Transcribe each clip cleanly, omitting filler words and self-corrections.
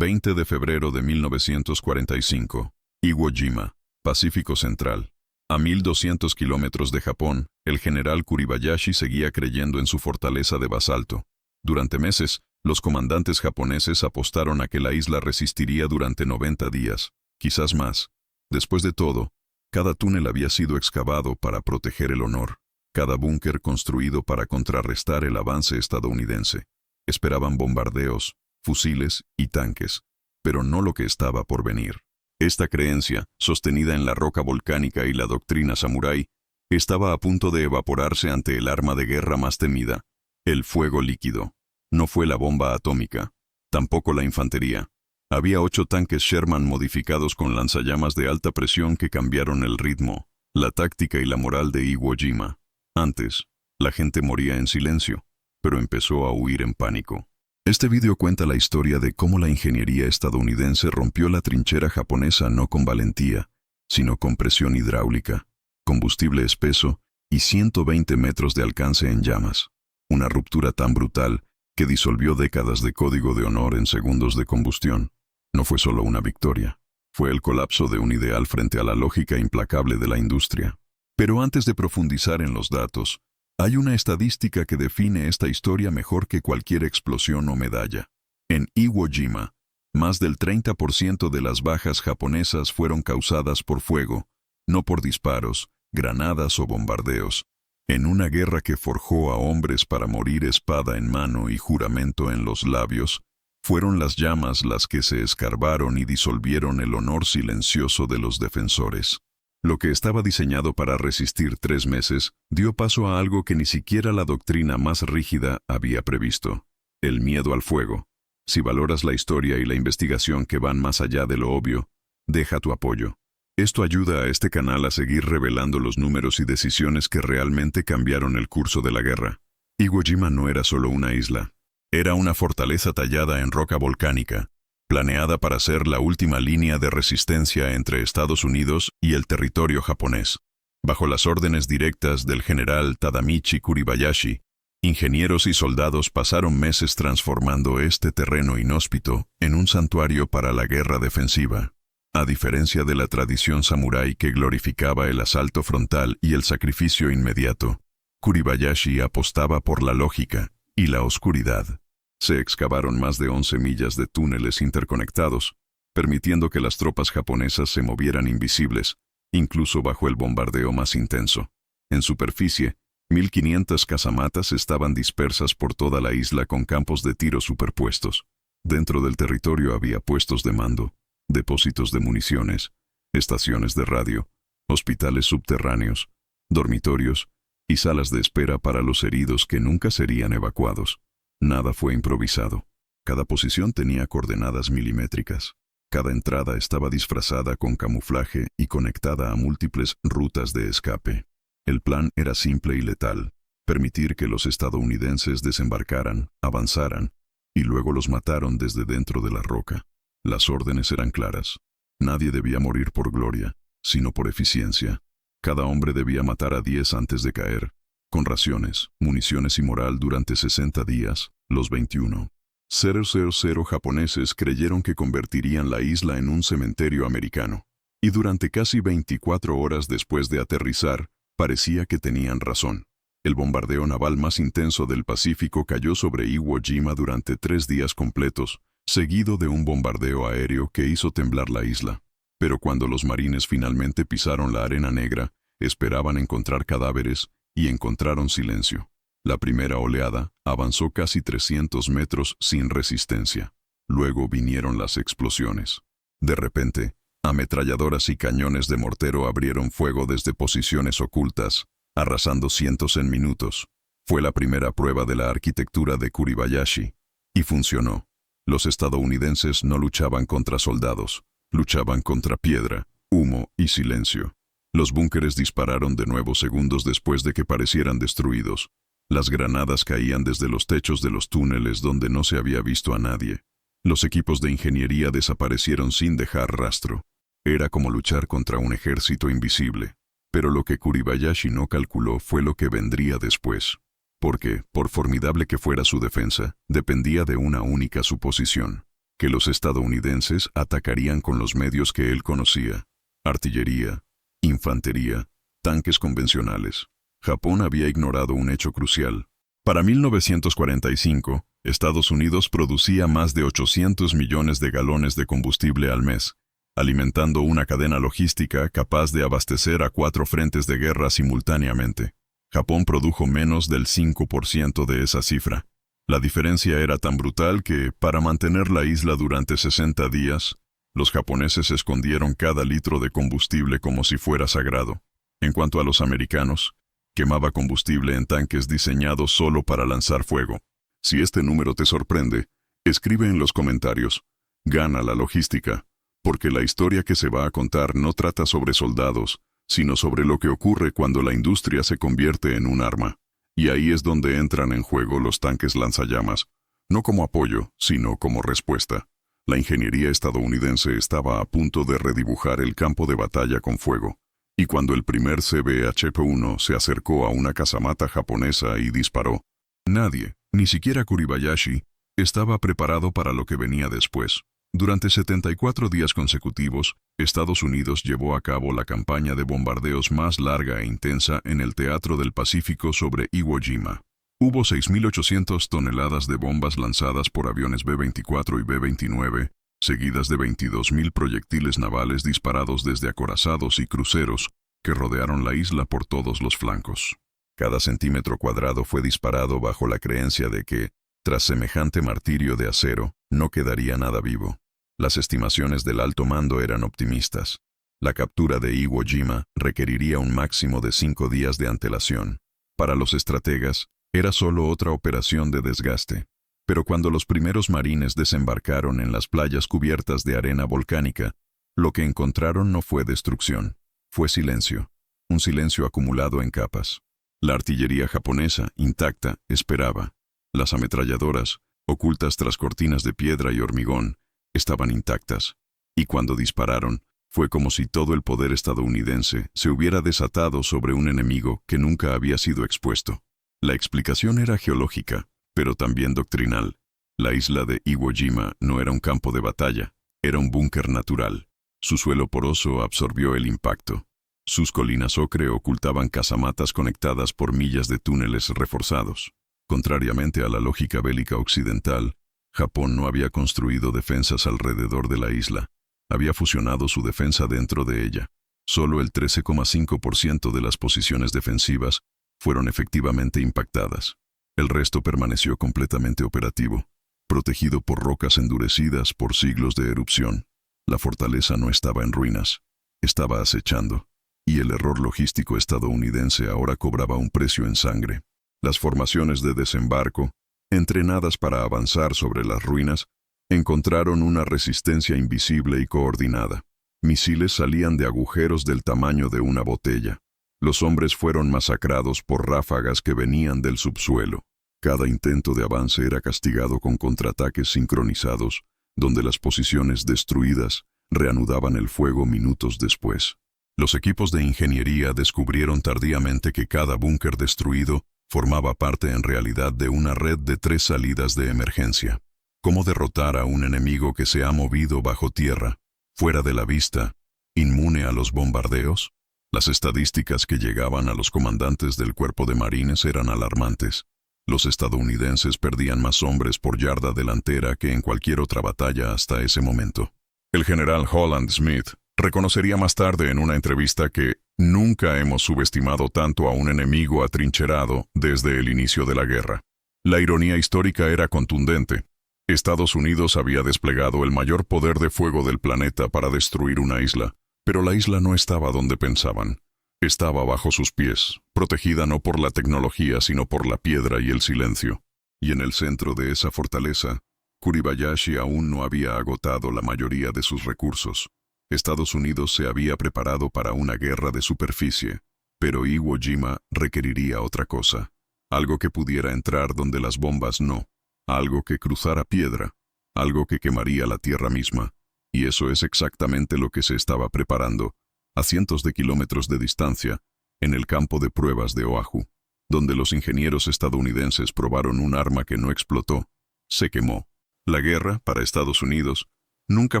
20 de febrero de 1945. Iwo Jima, Pacífico Central. A 1200 kilómetros de Japón, el general Kuribayashi seguía creyendo en su fortaleza de basalto. Durante meses, los comandantes japoneses apostaron a que la isla resistiría durante 90 días, quizás más. Después de todo, cada túnel había sido excavado para proteger el honor, cada búnker construido para contrarrestar el avance estadounidense. Esperaban bombardeos, fusiles y tanques, pero no lo que estaba por venir. Esta creencia, sostenida en la roca volcánica y la doctrina samurái, estaba a punto de evaporarse ante el arma de guerra más temida, el fuego líquido. No fue la bomba atómica, tampoco la infantería. Había 8 tanques Sherman modificados con lanzallamas de alta presión que cambiaron el ritmo, la táctica y la moral de Iwo Jima. Antes, la gente moría en silencio, pero empezó a huir en pánico. Este video cuenta la historia de cómo la ingeniería estadounidense rompió la trinchera japonesa no con valentía, sino con presión hidráulica, combustible espeso y 120 metros de alcance en llamas. Una ruptura tan brutal que disolvió décadas de código de honor en segundos de combustión. No fue solo una victoria, fue el colapso de un ideal frente a la lógica implacable de la industria. Pero antes de profundizar en los datos, hay una estadística que define esta historia mejor que cualquier explosión o medalla. En Iwo Jima, más del 30% de las bajas japonesas fueron causadas por fuego, no por disparos, granadas o bombardeos. En una guerra que forjó a hombres para morir espada en mano y juramento en los labios, fueron las llamas las que se escarbaron y disolvieron el honor silencioso de los defensores. Lo que estaba diseñado para resistir 3 meses dio paso a algo que ni siquiera la doctrina más rígida había previsto: el miedo al fuego. Si valoras la historia y la investigación que van más allá de lo obvio, deja tu apoyo. Esto ayuda a este canal a seguir revelando los números y decisiones que realmente cambiaron el curso de la guerra. Iwo Jima no era solo una isla. Era una fortaleza tallada en roca volcánica, planeada para ser la última línea de resistencia entre Estados Unidos y el territorio japonés. Bajo las órdenes directas del general Tadamichi Kuribayashi, ingenieros y soldados pasaron meses transformando este terreno inhóspito en un santuario para la guerra defensiva. A diferencia de la tradición samurái que glorificaba el asalto frontal y el sacrificio inmediato, Kuribayashi apostaba por la lógica y la oscuridad. Se excavaron más de 11 millas de túneles interconectados, permitiendo que las tropas japonesas se movieran invisibles, incluso bajo el bombardeo más intenso. En superficie, 1500 casamatas estaban dispersas por toda la isla con campos de tiro superpuestos. Dentro del territorio había puestos de mando, depósitos de municiones, estaciones de radio, hospitales subterráneos, dormitorios y salas de espera para los heridos que nunca serían evacuados. Nada fue improvisado. Cada posición tenía coordenadas milimétricas. Cada entrada estaba disfrazada con camuflaje y conectada a múltiples rutas de escape. El plan era simple y letal: permitir que los estadounidenses desembarcaran, avanzaran, y luego los mataron desde dentro de la roca. Las órdenes eran claras. Nadie debía morir por gloria, sino por eficiencia. Cada hombre debía matar a 10 antes de caer, con raciones, municiones y moral durante 60 días, los 21,000 japoneses creyeron que convertirían la isla en un cementerio americano. Y durante casi 24 horas después de aterrizar, parecía que tenían razón. El bombardeo naval más intenso del Pacífico cayó sobre Iwo Jima durante 3 días completos, seguido de un bombardeo aéreo que hizo temblar la isla. Pero cuando los marines finalmente pisaron la arena negra, esperaban encontrar cadáveres, y encontraron silencio. La primera oleada avanzó casi 300 metros sin resistencia. Luego vinieron las explosiones. De repente, ametralladoras y cañones de mortero abrieron fuego desde posiciones ocultas, arrasando cientos en minutos. Fue la primera prueba de la arquitectura de Kuribayashi. Y funcionó. Los estadounidenses no luchaban contra soldados, luchaban contra piedra, humo y silencio. Los búnkeres dispararon de nuevo segundos después de que parecieran destruidos. Las granadas caían desde los techos de los túneles donde no se había visto a nadie. Los equipos de ingeniería desaparecieron sin dejar rastro. Era como luchar contra un ejército invisible. Pero lo que Kuribayashi no calculó fue lo que vendría después. Porque, por formidable que fuera su defensa, dependía de una única suposición: que los estadounidenses atacarían con los medios que él conocía: artillería, infantería, tanques convencionales. Japón había ignorado un hecho crucial. Para 1945, Estados Unidos producía más de 800 millones de galones de combustible al mes, alimentando una cadena logística capaz de abastecer a 4 frentes de guerra simultáneamente. Japón produjo menos del 5% de esa cifra. La diferencia era tan brutal que, para mantener la isla durante 60 días, los japoneses escondieron cada litro de combustible como si fuera sagrado. En cuanto a los americanos, quemaba combustible en tanques diseñados solo para lanzar fuego. Si este número te sorprende, escribe en los comentarios: gana la logística, porque la historia que se va a contar no trata sobre soldados, sino sobre lo que ocurre cuando la industria se convierte en un arma. Y ahí es donde entran en juego los tanques lanzallamas, no como apoyo, sino como respuesta. La ingeniería estadounidense estaba a punto de redibujar el campo de batalla con fuego. Y cuando el primer CBHP-1 se acercó a una casamata japonesa y disparó, nadie, ni siquiera Kuribayashi, estaba preparado para lo que venía después. Durante 74 días consecutivos, Estados Unidos llevó a cabo la campaña de bombardeos más larga e intensa en el Teatro del Pacífico sobre Iwo Jima. Hubo 6.800 toneladas de bombas lanzadas por aviones B-24 y B-29, seguidas de 22.000 proyectiles navales disparados desde acorazados y cruceros que rodearon la isla por todos los flancos. Cada centímetro cuadrado fue disparado bajo la creencia de que, tras semejante martirio de acero, no quedaría nada vivo. Las estimaciones del alto mando eran optimistas. La captura de Iwo Jima requeriría un máximo de 5 días de antelación. Para los estrategas, era solo otra operación de desgaste. Pero cuando los primeros marines desembarcaron en las playas cubiertas de arena volcánica, lo que encontraron no fue destrucción, fue silencio, un silencio acumulado en capas. La artillería japonesa, intacta, esperaba. Las ametralladoras, ocultas tras cortinas de piedra y hormigón, estaban intactas. Y cuando dispararon, fue como si todo el poder estadounidense se hubiera desatado sobre un enemigo que nunca había sido expuesto. La explicación era geológica, pero también doctrinal. La isla de Iwo Jima no era un campo de batalla, era un búnker natural. Su suelo poroso absorbió el impacto. Sus colinas ocre ocultaban casamatas conectadas por millas de túneles reforzados. Contrariamente a la lógica bélica occidental, Japón no había construido defensas alrededor de la isla. Había fusionado su defensa dentro de ella. Solo el 13,5% de las posiciones defensivas fueron efectivamente impactadas. El resto permaneció completamente operativo, protegido por rocas endurecidas por siglos de erupción. La fortaleza no estaba en ruinas, estaba acechando, y el error logístico estadounidense ahora cobraba un precio en sangre. Las formaciones de desembarco, entrenadas para avanzar sobre las ruinas, encontraron una resistencia invisible y coordinada. Misiles salían de agujeros del tamaño de una botella. Los hombres fueron masacrados por ráfagas que venían del subsuelo. Cada intento de avance era castigado con contraataques sincronizados, donde las posiciones destruidas reanudaban el fuego minutos después. Los equipos de ingeniería descubrieron tardíamente que cada búnker destruido formaba parte en realidad de una red de 3 salidas de emergencia. ¿Cómo derrotar a un enemigo que se ha movido bajo tierra, fuera de la vista, inmune a los bombardeos? Las estadísticas que llegaban a los comandantes del cuerpo de marines eran alarmantes. Los estadounidenses perdían más hombres por yarda delantera que en cualquier otra batalla hasta ese momento. El general Holland Smith reconocería más tarde en una entrevista que nunca hemos subestimado tanto a un enemigo atrincherado desde el inicio de la guerra. La ironía histórica era contundente. Estados Unidos había desplegado el mayor poder de fuego del planeta para destruir una isla, pero la isla no estaba donde pensaban. Estaba bajo sus pies, protegida no por la tecnología sino por la piedra y el silencio. Y en el centro de esa fortaleza, Kuribayashi aún no había agotado la mayoría de sus recursos. Estados Unidos se había preparado para una guerra de superficie, pero Iwo Jima requeriría otra cosa. Algo que pudiera entrar donde las bombas no. Algo que cruzara piedra. Algo que quemaría la tierra misma. Y eso es exactamente lo que se estaba preparando, a cientos de kilómetros de distancia, en el campo de pruebas de Oahu, donde los ingenieros estadounidenses probaron un arma que no explotó, se quemó. La guerra, para Estados Unidos, nunca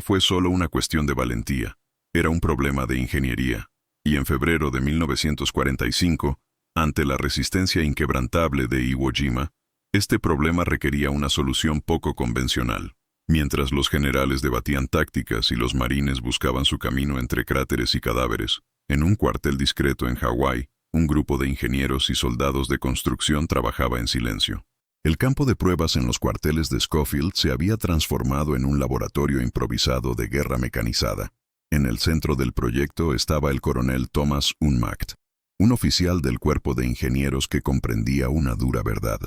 fue solo una cuestión de valentía, era un problema de ingeniería, y en febrero de 1945, ante la resistencia inquebrantable de Iwo Jima, este problema requería una solución poco convencional. Mientras los generales debatían tácticas y los marines buscaban su camino entre cráteres y cadáveres, en un cuartel discreto en Hawái, un grupo de ingenieros y soldados de construcción trabajaba en silencio. El campo de pruebas en los cuarteles de Schofield se había transformado en un laboratorio improvisado de guerra mecanizada. En el centro del proyecto estaba el coronel Thomas Unmacht, un oficial del cuerpo de ingenieros que comprendía una dura verdad.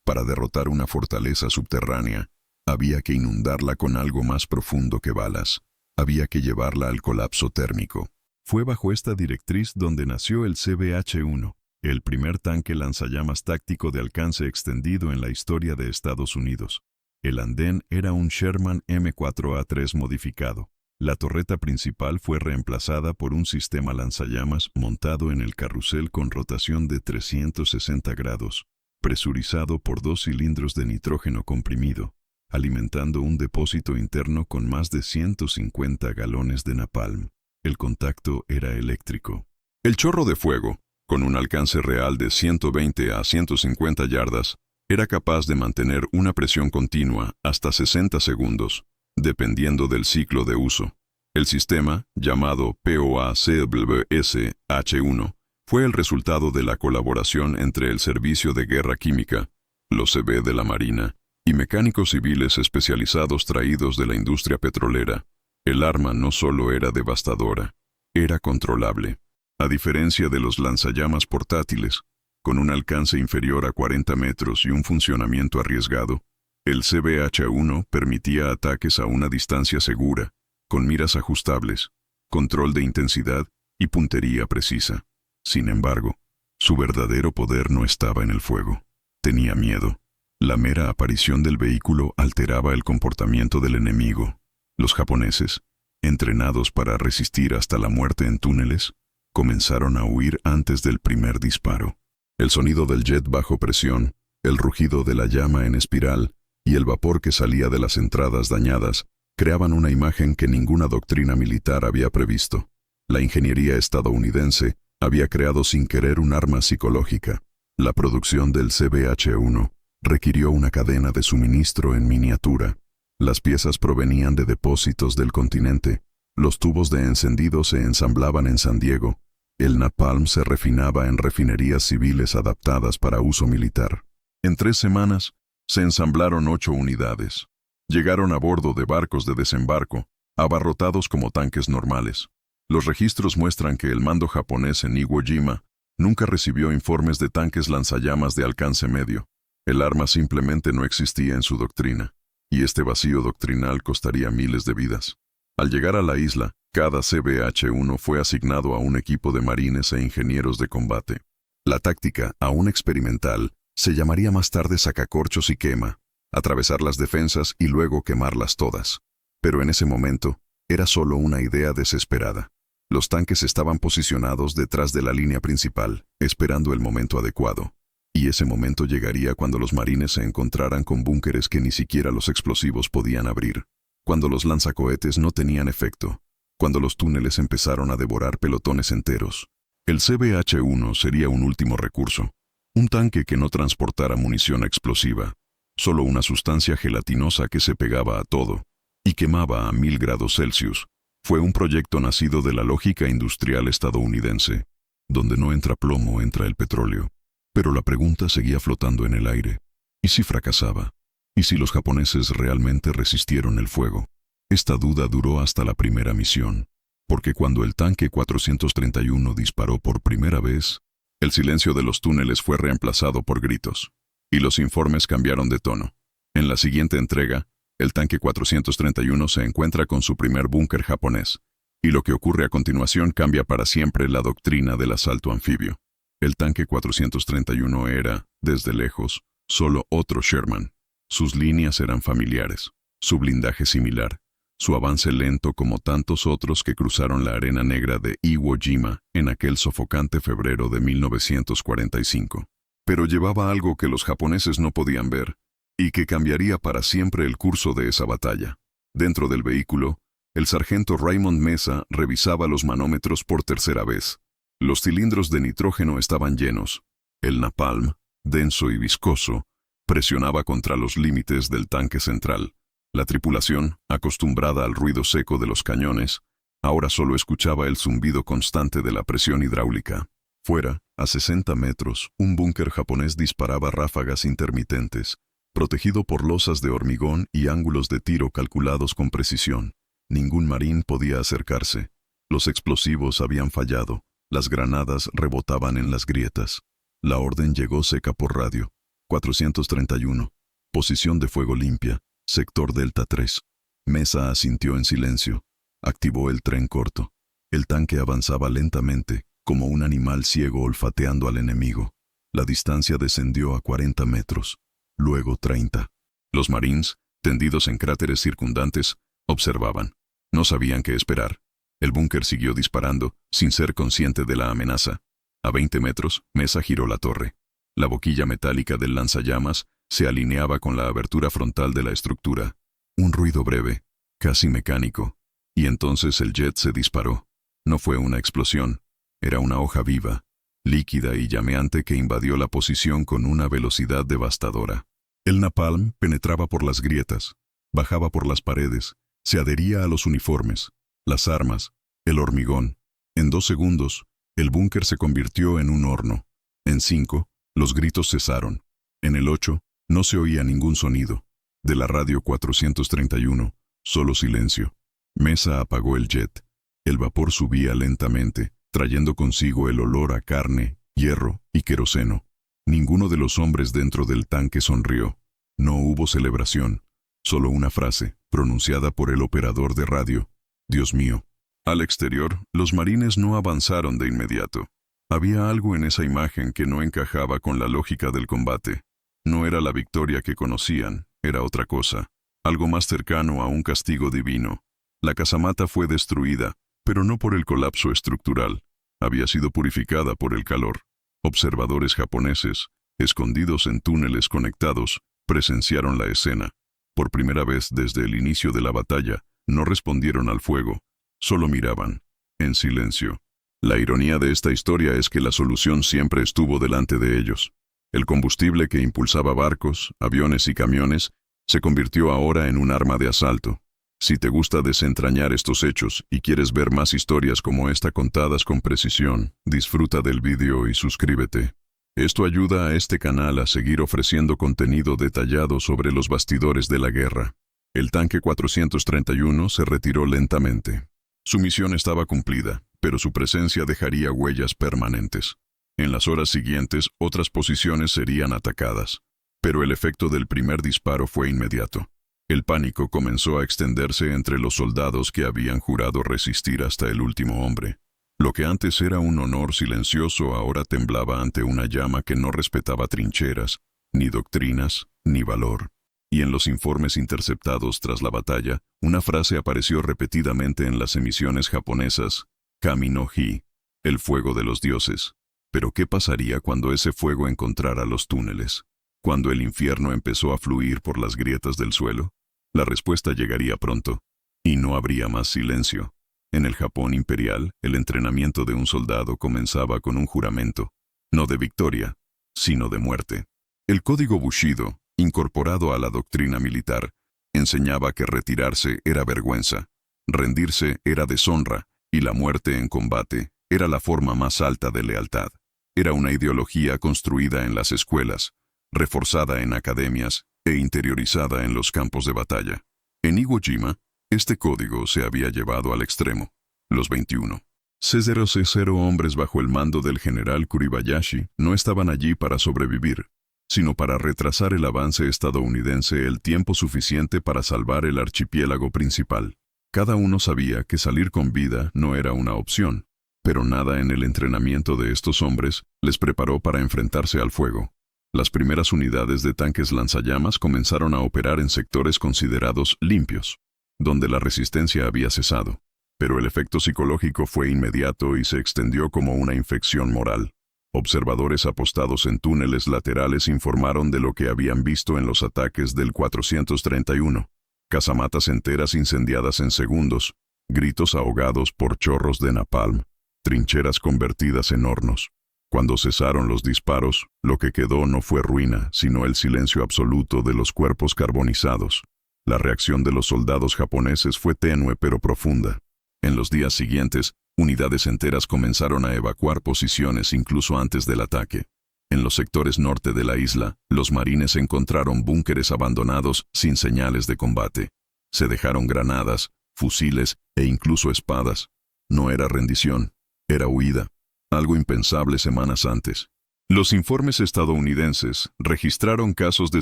Para derrotar una fortaleza subterránea, había que inundarla con algo más profundo que balas. Había que llevarla al colapso térmico. Fue bajo esta directriz donde nació el CBH-1, el primer tanque lanzallamas táctico de alcance extendido en la historia de Estados Unidos. El andén era un Sherman M4A3 modificado. La torreta principal fue reemplazada por un sistema lanzallamas montado en el carrusel con rotación de 360 grados, presurizado por 2 cilindros de nitrógeno comprimido, alimentando un depósito interno con más de 150 galones de napalm. El contacto era eléctrico. El chorro de fuego, con un alcance real de 120 a 150 yardas, era capaz de mantener una presión continua hasta 60 segundos, dependiendo del ciclo de uso. El sistema, llamado POACWS-H1, fue el resultado de la colaboración entre el Servicio de Guerra Química, los CB de la Marina, y mecánicos civiles especializados traídos de la industria petrolera. El arma no solo era devastadora, era controlable. A diferencia de los lanzallamas portátiles, con un alcance inferior a 40 metros y un funcionamiento arriesgado, el CBH-1 permitía ataques a una distancia segura, con miras ajustables, control de intensidad y puntería precisa. Sin embargo, su verdadero poder no estaba en el fuego. Tenía miedo. La mera aparición del vehículo alteraba el comportamiento del enemigo. Los japoneses, entrenados para resistir hasta la muerte en túneles, comenzaron a huir antes del primer disparo. El sonido del jet bajo presión, el rugido de la llama en espiral y el vapor que salía de las entradas dañadas creaban una imagen que ninguna doctrina militar había previsto. La ingeniería estadounidense había creado sin querer un arma psicológica. La producción del CBH-1 requirió una cadena de suministro en miniatura. Las piezas provenían de depósitos del continente. Los tubos de encendido se ensamblaban en San Diego. El napalm se refinaba en refinerías civiles adaptadas para uso militar. En 3 semanas, se ensamblaron 8 unidades. Llegaron a bordo de barcos de desembarco, abarrotados como tanques normales. Los registros muestran que el mando japonés en Iwo Jima nunca recibió informes de tanques lanzallamas de alcance medio. El arma simplemente no existía en su doctrina, y este vacío doctrinal costaría miles de vidas. Al llegar a la isla, cada CBH-1 fue asignado a un equipo de marines e ingenieros de combate. La táctica, aún experimental, se llamaría más tarde sacacorchos y quema, atravesar las defensas y luego quemarlas todas. Pero en ese momento, era solo una idea desesperada. Los tanques estaban posicionados detrás de la línea principal, esperando el momento adecuado. Y ese momento llegaría cuando los marines se encontraran con búnkeres que ni siquiera los explosivos podían abrir, cuando los lanzacohetes no tenían efecto, cuando los túneles empezaron a devorar pelotones enteros. El CBH-1 sería un último recurso, un tanque que no transportara munición explosiva, solo una sustancia gelatinosa que se pegaba a todo y quemaba a 1000 grados Celsius. Fue un proyecto nacido de la lógica industrial estadounidense. Donde no entra plomo, entra el petróleo. Pero la pregunta seguía flotando en el aire. ¿Y si fracasaba? ¿Y si los japoneses realmente resistieron el fuego? Esta duda duró hasta la primera misión, porque cuando el tanque 431 disparó por primera vez, el silencio de los túneles fue reemplazado por gritos, y los informes cambiaron de tono. En la siguiente entrega, el tanque 431 se encuentra con su primer búnker japonés, y lo que ocurre a continuación cambia para siempre la doctrina del asalto anfibio. El tanque 431 era, desde lejos, solo otro Sherman. Sus líneas eran familiares, su blindaje similar, su avance lento como tantos otros que cruzaron la arena negra de Iwo Jima en aquel sofocante febrero de 1945. Pero llevaba algo que los japoneses no podían ver, y que cambiaría para siempre el curso de esa batalla. Dentro del vehículo, el sargento Raymond Mesa revisaba los manómetros por tercera vez. Los cilindros de nitrógeno estaban llenos. El napalm, denso y viscoso, presionaba contra los límites del tanque central. La tripulación, acostumbrada al ruido seco de los cañones, ahora solo escuchaba el zumbido constante de la presión hidráulica. Fuera, a 60 metros, un búnker japonés disparaba ráfagas intermitentes, protegido por losas de hormigón y ángulos de tiro calculados con precisión. Ningún marín podía acercarse. Los explosivos habían fallado. Las granadas rebotaban en las grietas. La orden llegó seca por radio. 431. Posición de fuego limpia. Sector Delta 3. Mesa asintió en silencio. Activó el tren corto. El tanque avanzaba lentamente, como un animal ciego olfateando al enemigo. La distancia descendió a 40 metros. Luego 30. Los marines, tendidos en cráteres circundantes, observaban. No sabían qué esperar. El búnker siguió disparando, sin ser consciente de la amenaza. A 20 metros, Mesa giró la torre. La boquilla metálica del lanzallamas se alineaba con la abertura frontal de la estructura. Un ruido breve, casi mecánico. Y entonces el jet se disparó. No fue una explosión. Era una hoja viva, líquida y llameante que invadió la posición con una velocidad devastadora. El napalm penetraba por las grietas, bajaba por las paredes, se adhería a los uniformes, las armas, el hormigón. En 2 segundos, el búnker se convirtió en un horno. En 5, los gritos cesaron. En el 8, no se oía ningún sonido. De la radio 431, solo silencio. Mesa apagó el jet. El vapor subía lentamente, trayendo consigo el olor a carne, hierro y queroseno. Ninguno de los hombres dentro del tanque sonrió. No hubo celebración, solo una frase, pronunciada por el operador de radio. Dios mío. Al exterior, los marines no avanzaron de inmediato. Había algo en esa imagen que no encajaba con la lógica del combate. No era la victoria que conocían, era otra cosa, algo más cercano a un castigo divino. La casamata fue destruida, pero no por el colapso estructural. Había sido purificada por el calor. Observadores japoneses, escondidos en túneles conectados, presenciaron la escena. Por primera vez desde el inicio de la batalla, no respondieron al fuego, solo miraban, en silencio. La ironía de esta historia es que la solución siempre estuvo delante de ellos. El combustible que impulsaba barcos, aviones y camiones se convirtió ahora en un arma de asalto. Si te gusta desentrañar estos hechos y quieres ver más historias como esta contadas con precisión, disfruta del vídeo y suscríbete. Esto ayuda a este canal a seguir ofreciendo contenido detallado sobre los bastidores de la guerra. El tanque 431 se retiró lentamente. Su misión estaba cumplida, pero su presencia dejaría huellas permanentes. En las horas siguientes, otras posiciones serían atacadas. Pero el efecto del primer disparo fue inmediato. El pánico comenzó a extenderse entre los soldados que habían jurado resistir hasta el último hombre. Lo que antes era un honor silencioso ahora temblaba ante una llama que no respetaba trincheras, ni doctrinas, ni valor. Y en los informes interceptados tras la batalla, una frase apareció repetidamente en las emisiones japonesas: Kami no Hi, el fuego de los dioses. Pero ¿qué pasaría cuando ese fuego encontrara los túneles? ¿Cuando el infierno empezó a fluir por las grietas del suelo? La respuesta llegaría pronto, y no habría más silencio. En el Japón imperial, el entrenamiento de un soldado comenzaba con un juramento, no de victoria, sino de muerte. El código Bushido, incorporado a la doctrina militar, enseñaba que retirarse era vergüenza, rendirse era deshonra, y la muerte en combate era la forma más alta de lealtad. Era una ideología construida en las escuelas, reforzada en academias e interiorizada en los campos de batalla. En Iwo Jima, este código se había llevado al extremo. Los 21 C0C0 hombres bajo el mando del general Kuribayashi no estaban allí para sobrevivir, sino para retrasar el avance estadounidense el tiempo suficiente para salvar el archipiélago principal. Cada uno sabía que salir con vida no era una opción, pero nada en el entrenamiento de estos hombres les preparó para enfrentarse al fuego. Las primeras unidades de tanques lanzallamas comenzaron a operar en sectores considerados limpios, donde la resistencia había cesado, pero el efecto psicológico fue inmediato y se extendió como una infección moral. Observadores apostados en túneles laterales informaron de lo que habían visto en los ataques del 431. Casamatas enteras incendiadas en segundos, gritos ahogados por chorros de napalm, trincheras convertidas en hornos. Cuando cesaron los disparos, lo que quedó no fue ruina, sino el silencio absoluto de los cuerpos carbonizados. La reacción de los soldados japoneses fue tenue pero profunda. En los días siguientes, unidades enteras comenzaron a evacuar posiciones incluso antes del ataque. En los sectores norte de la isla, los marines encontraron búnkeres abandonados sin señales de combate. Se dejaron granadas, fusiles e incluso espadas. No era rendición, era huida. Algo impensable semanas antes. Los informes estadounidenses registraron casos de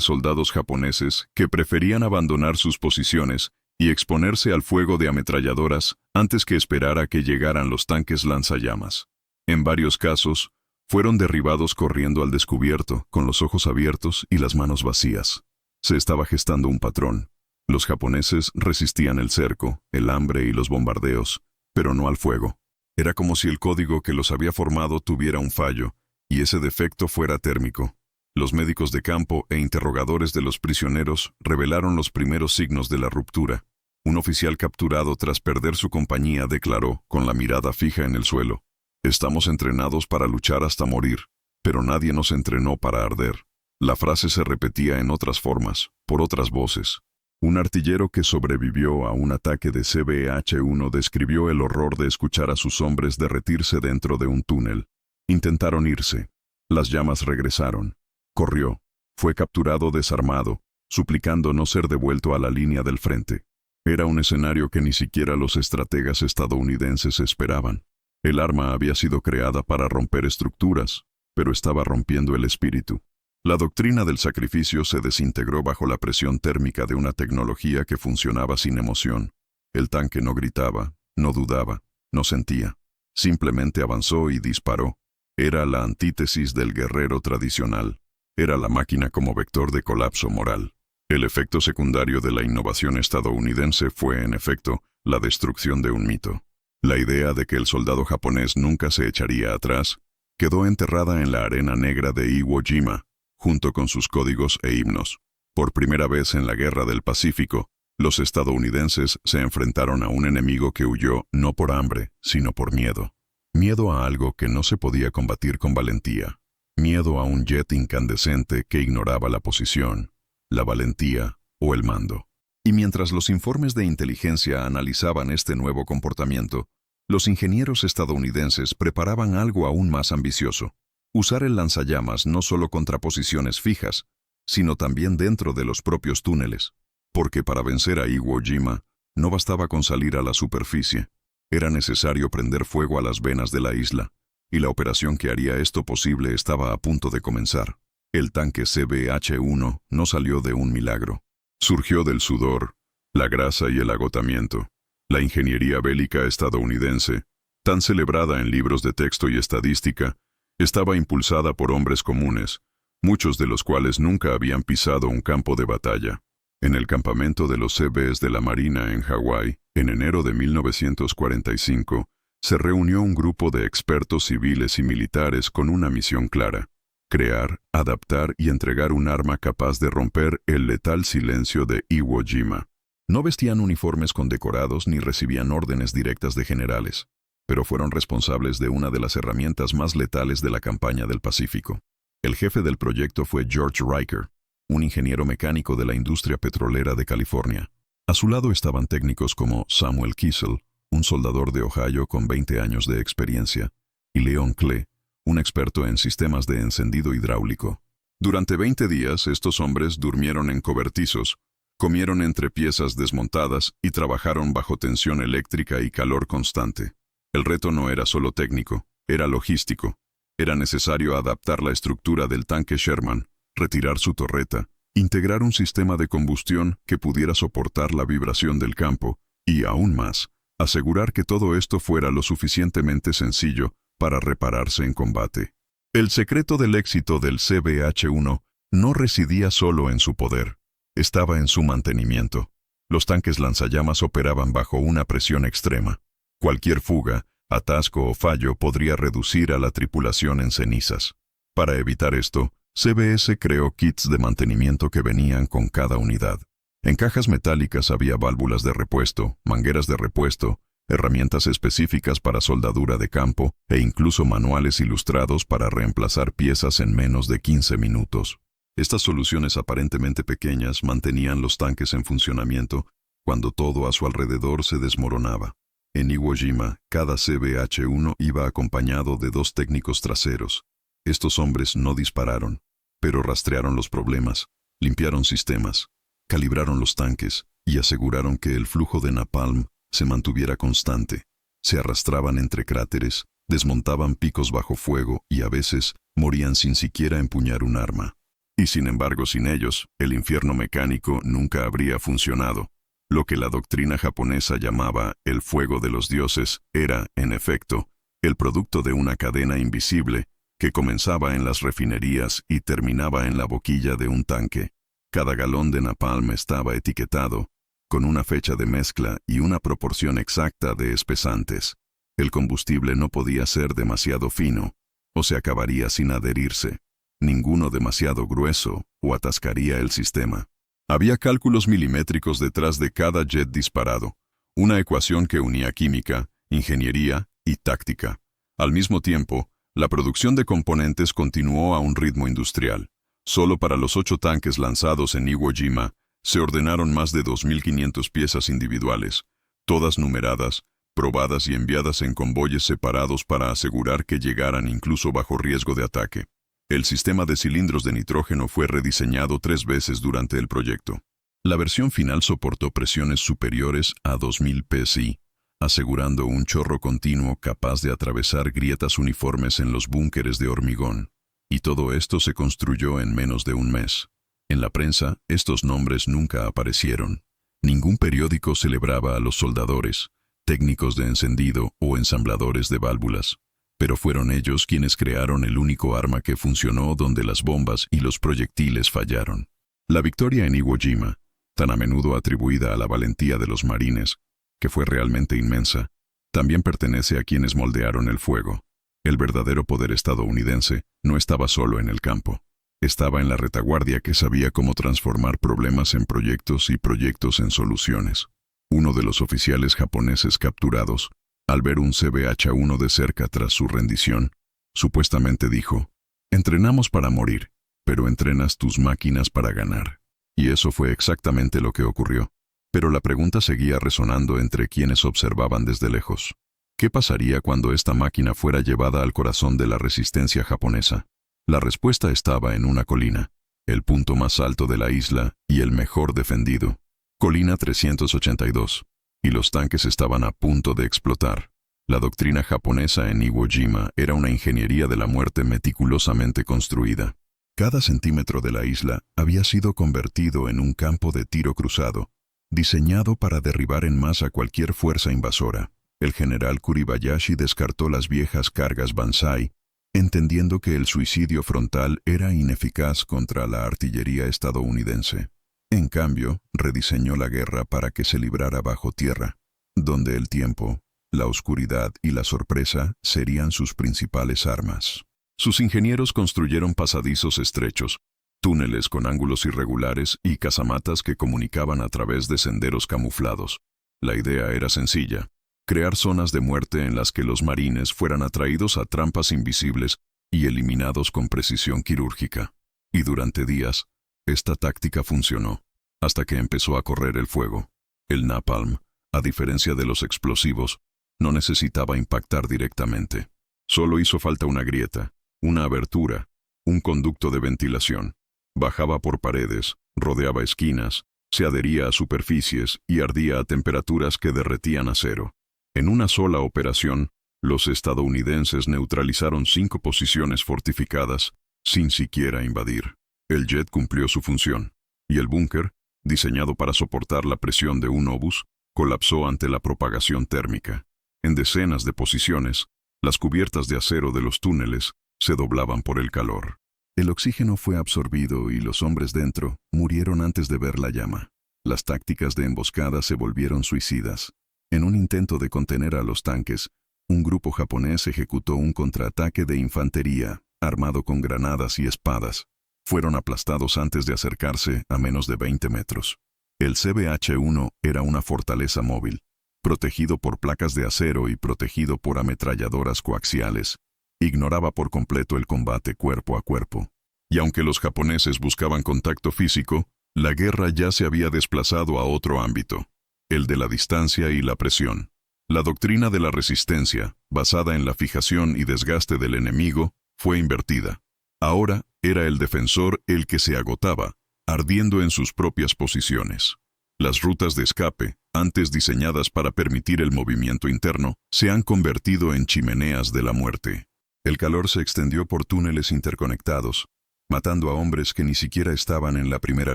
soldados japoneses que preferían abandonar sus posiciones y exponerse al fuego de ametralladoras antes que esperar a que llegaran los tanques lanzallamas. En varios casos, fueron derribados corriendo al descubierto, con los ojos abiertos y las manos vacías. Se estaba gestando un patrón. Los japoneses resistían el cerco, el hambre y los bombardeos, pero no al fuego. Era como si el código que los había formado tuviera un fallo, y ese defecto fuera térmico. Los médicos de campo e interrogadores de los prisioneros revelaron los primeros signos de la ruptura. Un oficial capturado tras perder su compañía declaró, con la mirada fija en el suelo: «Estamos entrenados para luchar hasta morir, pero nadie nos entrenó para arder». La frase se repetía en otras formas, por otras voces. Un artillero que sobrevivió a un ataque de CBH-1 describió el horror de escuchar a sus hombres derretirse dentro de un túnel. Intentaron irse. Las llamas regresaron. Corrió. Fue capturado desarmado, suplicando no ser devuelto a la línea del frente. Era un escenario que ni siquiera los estrategas estadounidenses esperaban. El arma había sido creada para romper estructuras, pero estaba rompiendo el espíritu. La doctrina del sacrificio se desintegró bajo la presión térmica de una tecnología que funcionaba sin emoción. El tanque no gritaba, no dudaba, no sentía. Simplemente avanzó y disparó. Era la antítesis del guerrero tradicional. Era la máquina como vector de colapso moral. El efecto secundario de la innovación estadounidense fue, en efecto, la destrucción de un mito. La idea de que el soldado japonés nunca se echaría atrás quedó enterrada en la arena negra de Iwo Jima, junto con sus códigos e himnos. Por primera vez en la Guerra del Pacífico, los estadounidenses se enfrentaron a un enemigo que huyó no por hambre, sino por miedo. Miedo a algo que no se podía combatir con valentía. Miedo a un jet incandescente que ignoraba la posición, la valentía o el mando. Y mientras los informes de inteligencia analizaban este nuevo comportamiento, los ingenieros estadounidenses preparaban algo aún más ambicioso: usar el lanzallamas no solo contra posiciones fijas, sino también dentro de los propios túneles. Porque para vencer a Iwo Jima, no bastaba con salir a la superficie. Era necesario prender fuego a las venas de la isla, y la operación que haría esto posible estaba a punto de comenzar. El tanque CBH-1 no salió de un milagro. Surgió del sudor, la grasa y el agotamiento. La ingeniería bélica estadounidense, tan celebrada en libros de texto y estadística, estaba impulsada por hombres comunes, muchos de los cuales nunca habían pisado un campo de batalla. En el campamento de los Seabees de la Marina en Hawái, en enero de 1945, se reunió un grupo de expertos civiles y militares con una misión clara: crear, adaptar y entregar un arma capaz de romper el letal silencio de Iwo Jima. No vestían uniformes condecorados ni recibían órdenes directas de generales, pero fueron responsables de una de las herramientas más letales de la campaña del Pacífico. El jefe del proyecto fue George Riker, un ingeniero mecánico de la industria petrolera de California. A su lado estaban técnicos como Samuel Kissel, un soldador de Ohio con 20 años de experiencia, y Leon Klee, un experto en sistemas de encendido hidráulico. Durante 20 días, estos hombres durmieron en cobertizos, comieron entre piezas desmontadas y trabajaron bajo tensión eléctrica y calor constante. El reto no era solo técnico, era logístico. Era necesario adaptar la estructura del tanque Sherman, retirar su torreta, integrar un sistema de combustión que pudiera soportar la vibración del campo y, aún más, asegurar que todo esto fuera lo suficientemente sencillo para repararse en combate. El secreto del éxito del CBH-1 no residía solo en su poder, estaba en su mantenimiento. Los tanques lanzallamas operaban bajo una presión extrema. Cualquier fuga, Atasco o fallo podría reducir a la tripulación en cenizas. Para evitar esto, CBS creó kits de mantenimiento que venían con cada unidad. En cajas metálicas había válvulas de repuesto, mangueras de repuesto, herramientas específicas para soldadura de campo e incluso manuales ilustrados para reemplazar piezas en menos de 15 minutos. Estas soluciones aparentemente pequeñas mantenían los tanques en funcionamiento cuando todo a su alrededor se desmoronaba. En Iwo Jima, cada CBH-1 iba acompañado de 2 técnicos traseros. Estos hombres no dispararon, pero rastrearon los problemas, limpiaron sistemas, calibraron los tanques y aseguraron que el flujo de napalm se mantuviera constante. Se arrastraban entre cráteres, desmontaban picos bajo fuego y a veces morían sin siquiera empuñar un arma. Y sin embargo, sin ellos, el infierno mecánico nunca habría funcionado. Lo que la doctrina japonesa llamaba el fuego de los dioses era, en efecto, el producto de una cadena invisible que comenzaba en las refinerías y terminaba en la boquilla de un tanque. Cada galón de napalm estaba etiquetado, con una fecha de mezcla y una proporción exacta de espesantes. El combustible no podía ser demasiado fino, o se acabaría sin adherirse. Ninguno demasiado grueso, o atascaría el sistema. Había cálculos milimétricos detrás de cada jet disparado, una ecuación que unía química, ingeniería y táctica. Al mismo tiempo, la producción de componentes continuó a un ritmo industrial. Solo para los 8 tanques lanzados en Iwo Jima, se ordenaron más de 2.500 piezas individuales, todas numeradas, probadas y enviadas en convoyes separados para asegurar que llegaran incluso bajo riesgo de ataque. El sistema de cilindros de nitrógeno fue rediseñado 3 veces durante el proyecto. La versión final soportó presiones superiores a 2000 psi, asegurando un chorro continuo capaz de atravesar grietas uniformes en los búnkeres de hormigón. Y todo esto se construyó en menos de un mes. En la prensa, estos nombres nunca aparecieron. Ningún periódico celebraba a los soldadores, técnicos de encendido o ensambladores de válvulas. Pero fueron ellos quienes crearon el único arma que funcionó donde las bombas y los proyectiles fallaron. La victoria en Iwo Jima, tan a menudo atribuida a la valentía de los marines, que fue realmente inmensa, también pertenece a quienes moldearon el fuego. El verdadero poder estadounidense no estaba solo en el campo. Estaba en la retaguardia que sabía cómo transformar problemas en proyectos y proyectos en soluciones. Uno de los oficiales japoneses capturados, al ver un CBH-1 de cerca tras su rendición, supuestamente dijo: «Entrenamos para morir, pero entrenas tus máquinas para ganar». Y eso fue exactamente lo que ocurrió. Pero la pregunta seguía resonando entre quienes observaban desde lejos. ¿Qué pasaría cuando esta máquina fuera llevada al corazón de la resistencia japonesa? La respuesta estaba en una colina, el punto más alto de la isla y el mejor defendido. Colina 382. Y los tanques estaban a punto de explotar. La doctrina japonesa en Iwo Jima era una ingeniería de la muerte meticulosamente construida. Cada centímetro de la isla había sido convertido en un campo de tiro cruzado, diseñado para derribar en masa cualquier fuerza invasora. El general Kuribayashi descartó las viejas cargas Banzai, entendiendo que el suicidio frontal era ineficaz contra la artillería estadounidense. En cambio, rediseñó la guerra para que se librara bajo tierra, donde el tiempo, la oscuridad y la sorpresa serían sus principales armas. Sus ingenieros construyeron pasadizos estrechos, túneles con ángulos irregulares y casamatas que comunicaban a través de senderos camuflados. La idea era sencilla: crear zonas de muerte en las que los marines fueran atraídos a trampas invisibles y eliminados con precisión quirúrgica. Y durante días, esta táctica funcionó, hasta que empezó a correr el fuego. El napalm, a diferencia de los explosivos, no necesitaba impactar directamente. Solo hizo falta una grieta, una abertura, un conducto de ventilación. Bajaba por paredes, rodeaba esquinas, se adhería a superficies y ardía a temperaturas que derretían acero. En una sola operación, los estadounidenses neutralizaron 5 posiciones fortificadas, sin siquiera invadir. El jet cumplió su función, y el búnker, diseñado para soportar la presión de un obús, colapsó ante la propagación térmica. En decenas de posiciones, las cubiertas de acero de los túneles se doblaban por el calor. El oxígeno fue absorbido y los hombres dentro murieron antes de ver la llama. Las tácticas de emboscada se volvieron suicidas. En un intento de contener a los tanques, un grupo japonés ejecutó un contraataque de infantería, armado con granadas y espadas. Fueron aplastados antes de acercarse a menos de 20 metros. El CBH-1 era una fortaleza móvil, protegido por placas de acero y protegido por ametralladoras coaxiales. Ignoraba por completo el combate cuerpo a cuerpo. Y aunque los japoneses buscaban contacto físico, la guerra ya se había desplazado a otro ámbito, el de la distancia y la presión. La doctrina de la resistencia, basada en la fijación y desgaste del enemigo, fue invertida. Ahora era el defensor el que se agotaba, ardiendo en sus propias posiciones. Las rutas de escape, antes diseñadas para permitir el movimiento interno, se han convertido en chimeneas de la muerte. El calor se extendió por túneles interconectados, matando a hombres que ni siquiera estaban en la primera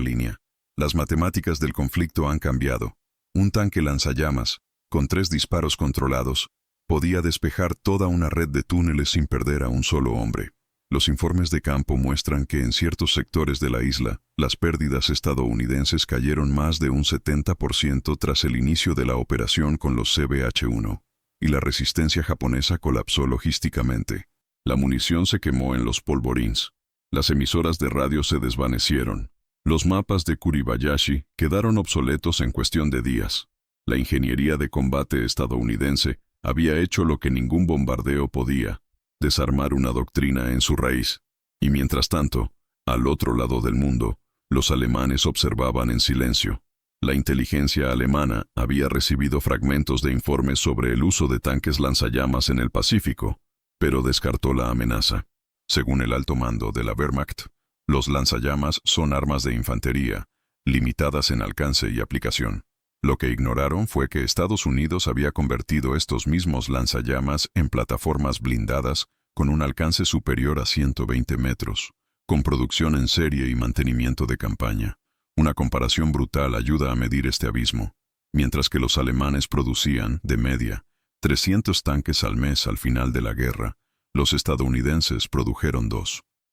línea. Las matemáticas del conflicto han cambiado. Un tanque lanzallamas, con 3 disparos controlados, podía despejar toda una red de túneles sin perder a un solo hombre. Los informes de campo muestran que en ciertos sectores de la isla, las pérdidas estadounidenses cayeron más de un 70% tras el inicio de la operación con los CBH-1, y la resistencia japonesa colapsó logísticamente. La munición se quemó en los polvorines. Las emisoras de radio se desvanecieron. Los mapas de Kuribayashi quedaron obsoletos en cuestión de días. La ingeniería de combate estadounidense había hecho lo que ningún bombardeo podía: desarmar una doctrina en su raíz. Y mientras tanto, al otro lado del mundo, los alemanes observaban en silencio. La inteligencia alemana había recibido fragmentos de informes sobre el uso de tanques lanzallamas en el Pacífico, pero descartó la amenaza. Según el alto mando de la Wehrmacht, los lanzallamas son armas de infantería, limitadas en alcance y aplicación. Lo que ignoraron fue que Estados Unidos había convertido estos mismos lanzallamas en plataformas blindadas con un alcance superior a 120 metros, con producción en serie y mantenimiento de campaña. Una comparación brutal ayuda a medir este abismo. Mientras que los alemanes producían, de media, 300 tanques al mes al final de la guerra, los estadounidenses produjeron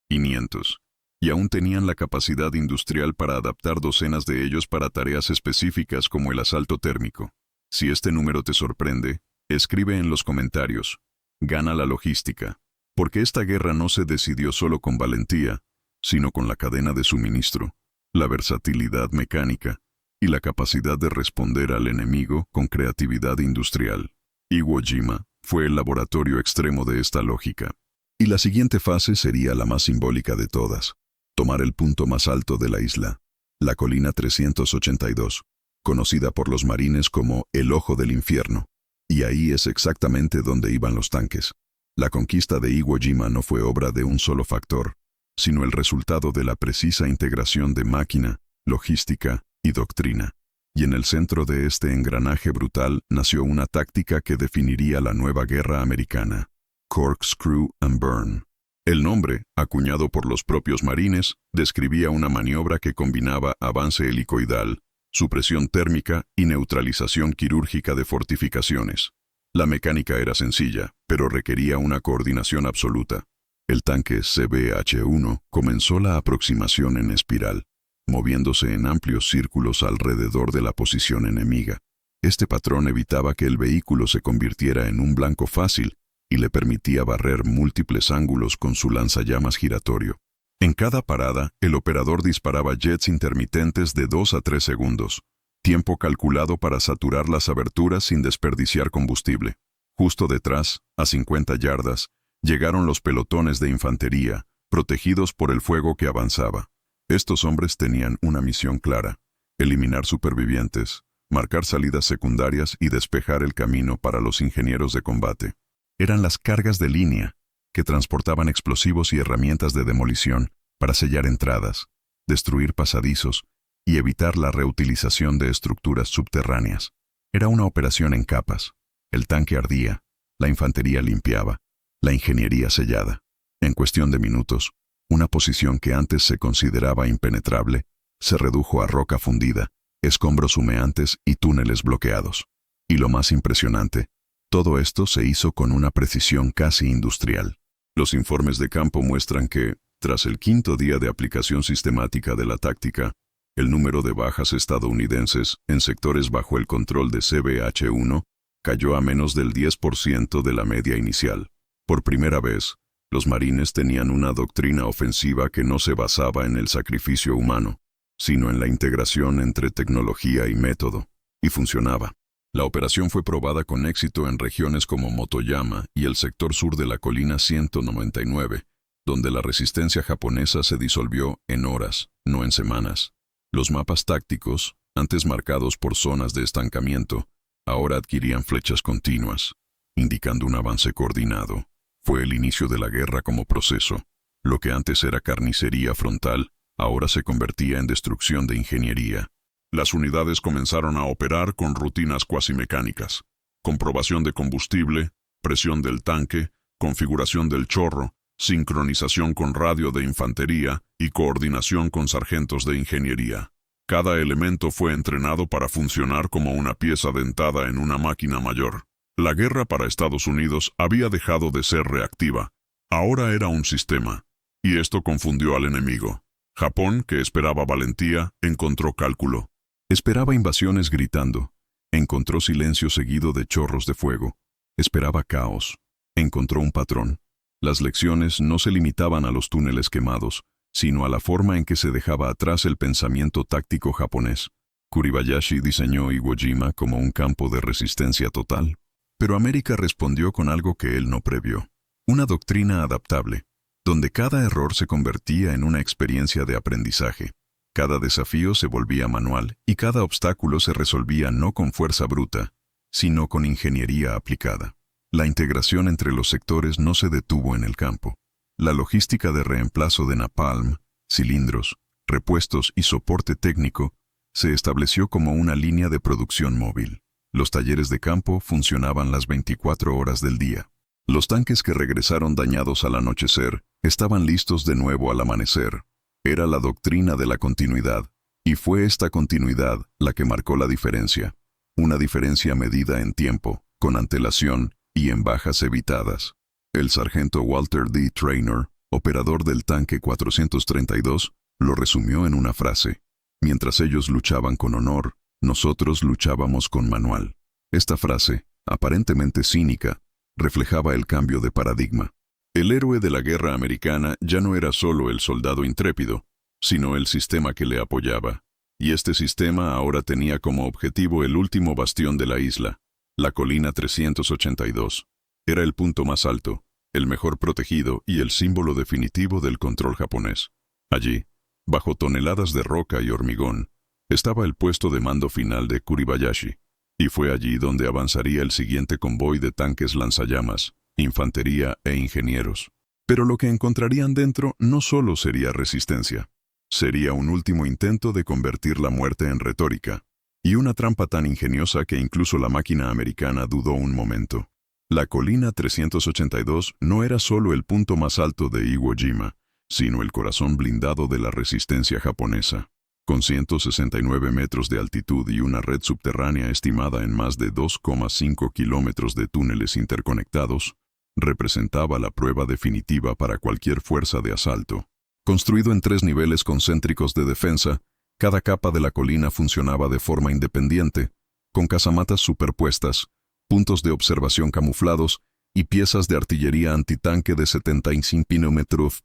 500. Y aún tenían la capacidad industrial para adaptar docenas de ellos para tareas específicas como el asalto térmico. Si este número te sorprende, escribe en los comentarios: gana la logística. Porque esta guerra no se decidió solo con valentía, sino con la cadena de suministro, la versatilidad mecánica y la capacidad de responder al enemigo con creatividad industrial. Iwo Jima fue el laboratorio extremo de esta lógica. Y la siguiente fase sería la más simbólica de todas: tomar el punto más alto de la isla, la colina 382, conocida por los marines como el Ojo del Infierno. Y ahí es exactamente donde iban los tanques. La conquista de Iwo Jima no fue obra de un solo factor, sino el resultado de la precisa integración de máquina, logística y doctrina. Y en el centro de este engranaje brutal nació una táctica que definiría la nueva guerra americana: Corkscrew and Burn. El nombre, acuñado por los propios marines, describía una maniobra que combinaba avance helicoidal, supresión térmica y neutralización quirúrgica de fortificaciones. La mecánica era sencilla, pero requería una coordinación absoluta. El tanque CBH-1 comenzó la aproximación en espiral, moviéndose en amplios círculos alrededor de la posición enemiga. Este patrón evitaba que el vehículo se convirtiera en un blanco fácil y le permitía barrer múltiples ángulos con su lanzallamas giratorio. En cada parada, el operador disparaba jets intermitentes de 2 a 3 segundos, tiempo calculado para saturar las aberturas sin desperdiciar combustible. Justo detrás, a 50 yardas, llegaron los pelotones de infantería, protegidos por el fuego que avanzaba. Estos hombres tenían una misión clara: eliminar supervivientes, marcar salidas secundarias y despejar el camino para los ingenieros de combate. Eran las cargas de línea, que transportaban explosivos y herramientas de demolición para sellar entradas, destruir pasadizos y evitar la reutilización de estructuras subterráneas. Era una operación en capas. El tanque ardía, la infantería limpiaba, la ingeniería sellada. En cuestión de minutos, una posición que antes se consideraba impenetrable se redujo a roca fundida, escombros humeantes y túneles bloqueados. Y lo más impresionante, todo esto se hizo con una precisión casi industrial. Los informes de campo muestran que, tras el 5.º día de aplicación sistemática de la táctica, el número de bajas estadounidenses en sectores bajo el control de CBH-1 cayó a menos del 10% de la media inicial. Por primera vez, los marines tenían una doctrina ofensiva que no se basaba en el sacrificio humano, sino en la integración entre tecnología y método, y funcionaba. La operación fue probada con éxito en regiones como Motoyama y el sector sur de la colina 199, donde la resistencia japonesa se disolvió en horas, no en semanas. Los mapas tácticos, antes marcados por zonas de estancamiento, ahora adquirían flechas continuas, indicando un avance coordinado. Fue el inicio de la guerra como proceso. Lo que antes era carnicería frontal, ahora se convertía en destrucción de ingeniería. Las unidades comenzaron a operar con rutinas cuasi mecánicas: comprobación de combustible, presión del tanque, configuración del chorro, sincronización con radio de infantería y coordinación con sargentos de ingeniería. Cada elemento fue entrenado para funcionar como una pieza dentada en una máquina mayor. La guerra para Estados Unidos había dejado de ser reactiva. Ahora era un sistema, y esto confundió al enemigo. Japón, que esperaba valentía, encontró cálculo. Esperaba invasiones gritando. Encontró silencio seguido de chorros de fuego. Esperaba caos. Encontró un patrón. Las lecciones no se limitaban a los túneles quemados, sino a la forma en que se dejaba atrás el pensamiento táctico japonés. Kuribayashi diseñó Iwo Jima como un campo de resistencia total. Pero América respondió con algo que él no previó: una doctrina adaptable, donde cada error se convertía en una experiencia de aprendizaje. Cada desafío se volvía manual y cada obstáculo se resolvía no con fuerza bruta, sino con ingeniería aplicada. La integración entre los sectores no se detuvo en el campo. La logística de reemplazo de napalm, cilindros, repuestos y soporte técnico se estableció como una línea de producción móvil. Los talleres de campo funcionaban las 24 horas del día. Los tanques que regresaron dañados al anochecer estaban listos de nuevo al amanecer. Era la doctrina de la continuidad, y fue esta continuidad la que marcó la diferencia. Una diferencia medida en tiempo, con antelación y en bajas evitadas. El sargento Walter D. Traynor, operador del tanque 432, lo resumió en una frase: mientras ellos luchaban con honor, nosotros luchábamos con manual. Esta frase, aparentemente cínica, reflejaba el cambio de paradigma. El héroe de la guerra americana ya no era solo el soldado intrépido, sino el sistema que le apoyaba. Y este sistema ahora tenía como objetivo el último bastión de la isla, la colina 382. Era el punto más alto, el mejor protegido y el símbolo definitivo del control japonés. Allí, bajo toneladas de roca y hormigón, estaba el puesto de mando final de Kuribayashi, y fue allí donde avanzaría el siguiente convoy de tanques lanzallamas, infantería e ingenieros. Pero lo que encontrarían dentro no solo sería resistencia. Sería un último intento de convertir la muerte en retórica, y una trampa tan ingeniosa que incluso la máquina americana dudó un momento. La colina 382 no era solo el punto más alto de Iwo Jima, sino el corazón blindado de la resistencia japonesa. Con 169 metros de altitud y una red subterránea estimada en más de 2,5 kilómetros de túneles interconectados, representaba la prueba definitiva para cualquier fuerza de asalto. Construido en 3 niveles concéntricos de defensa, cada capa de la colina funcionaba de forma independiente, con casamatas superpuestas, puntos de observación camuflados y piezas de artillería antitanque de 75 mm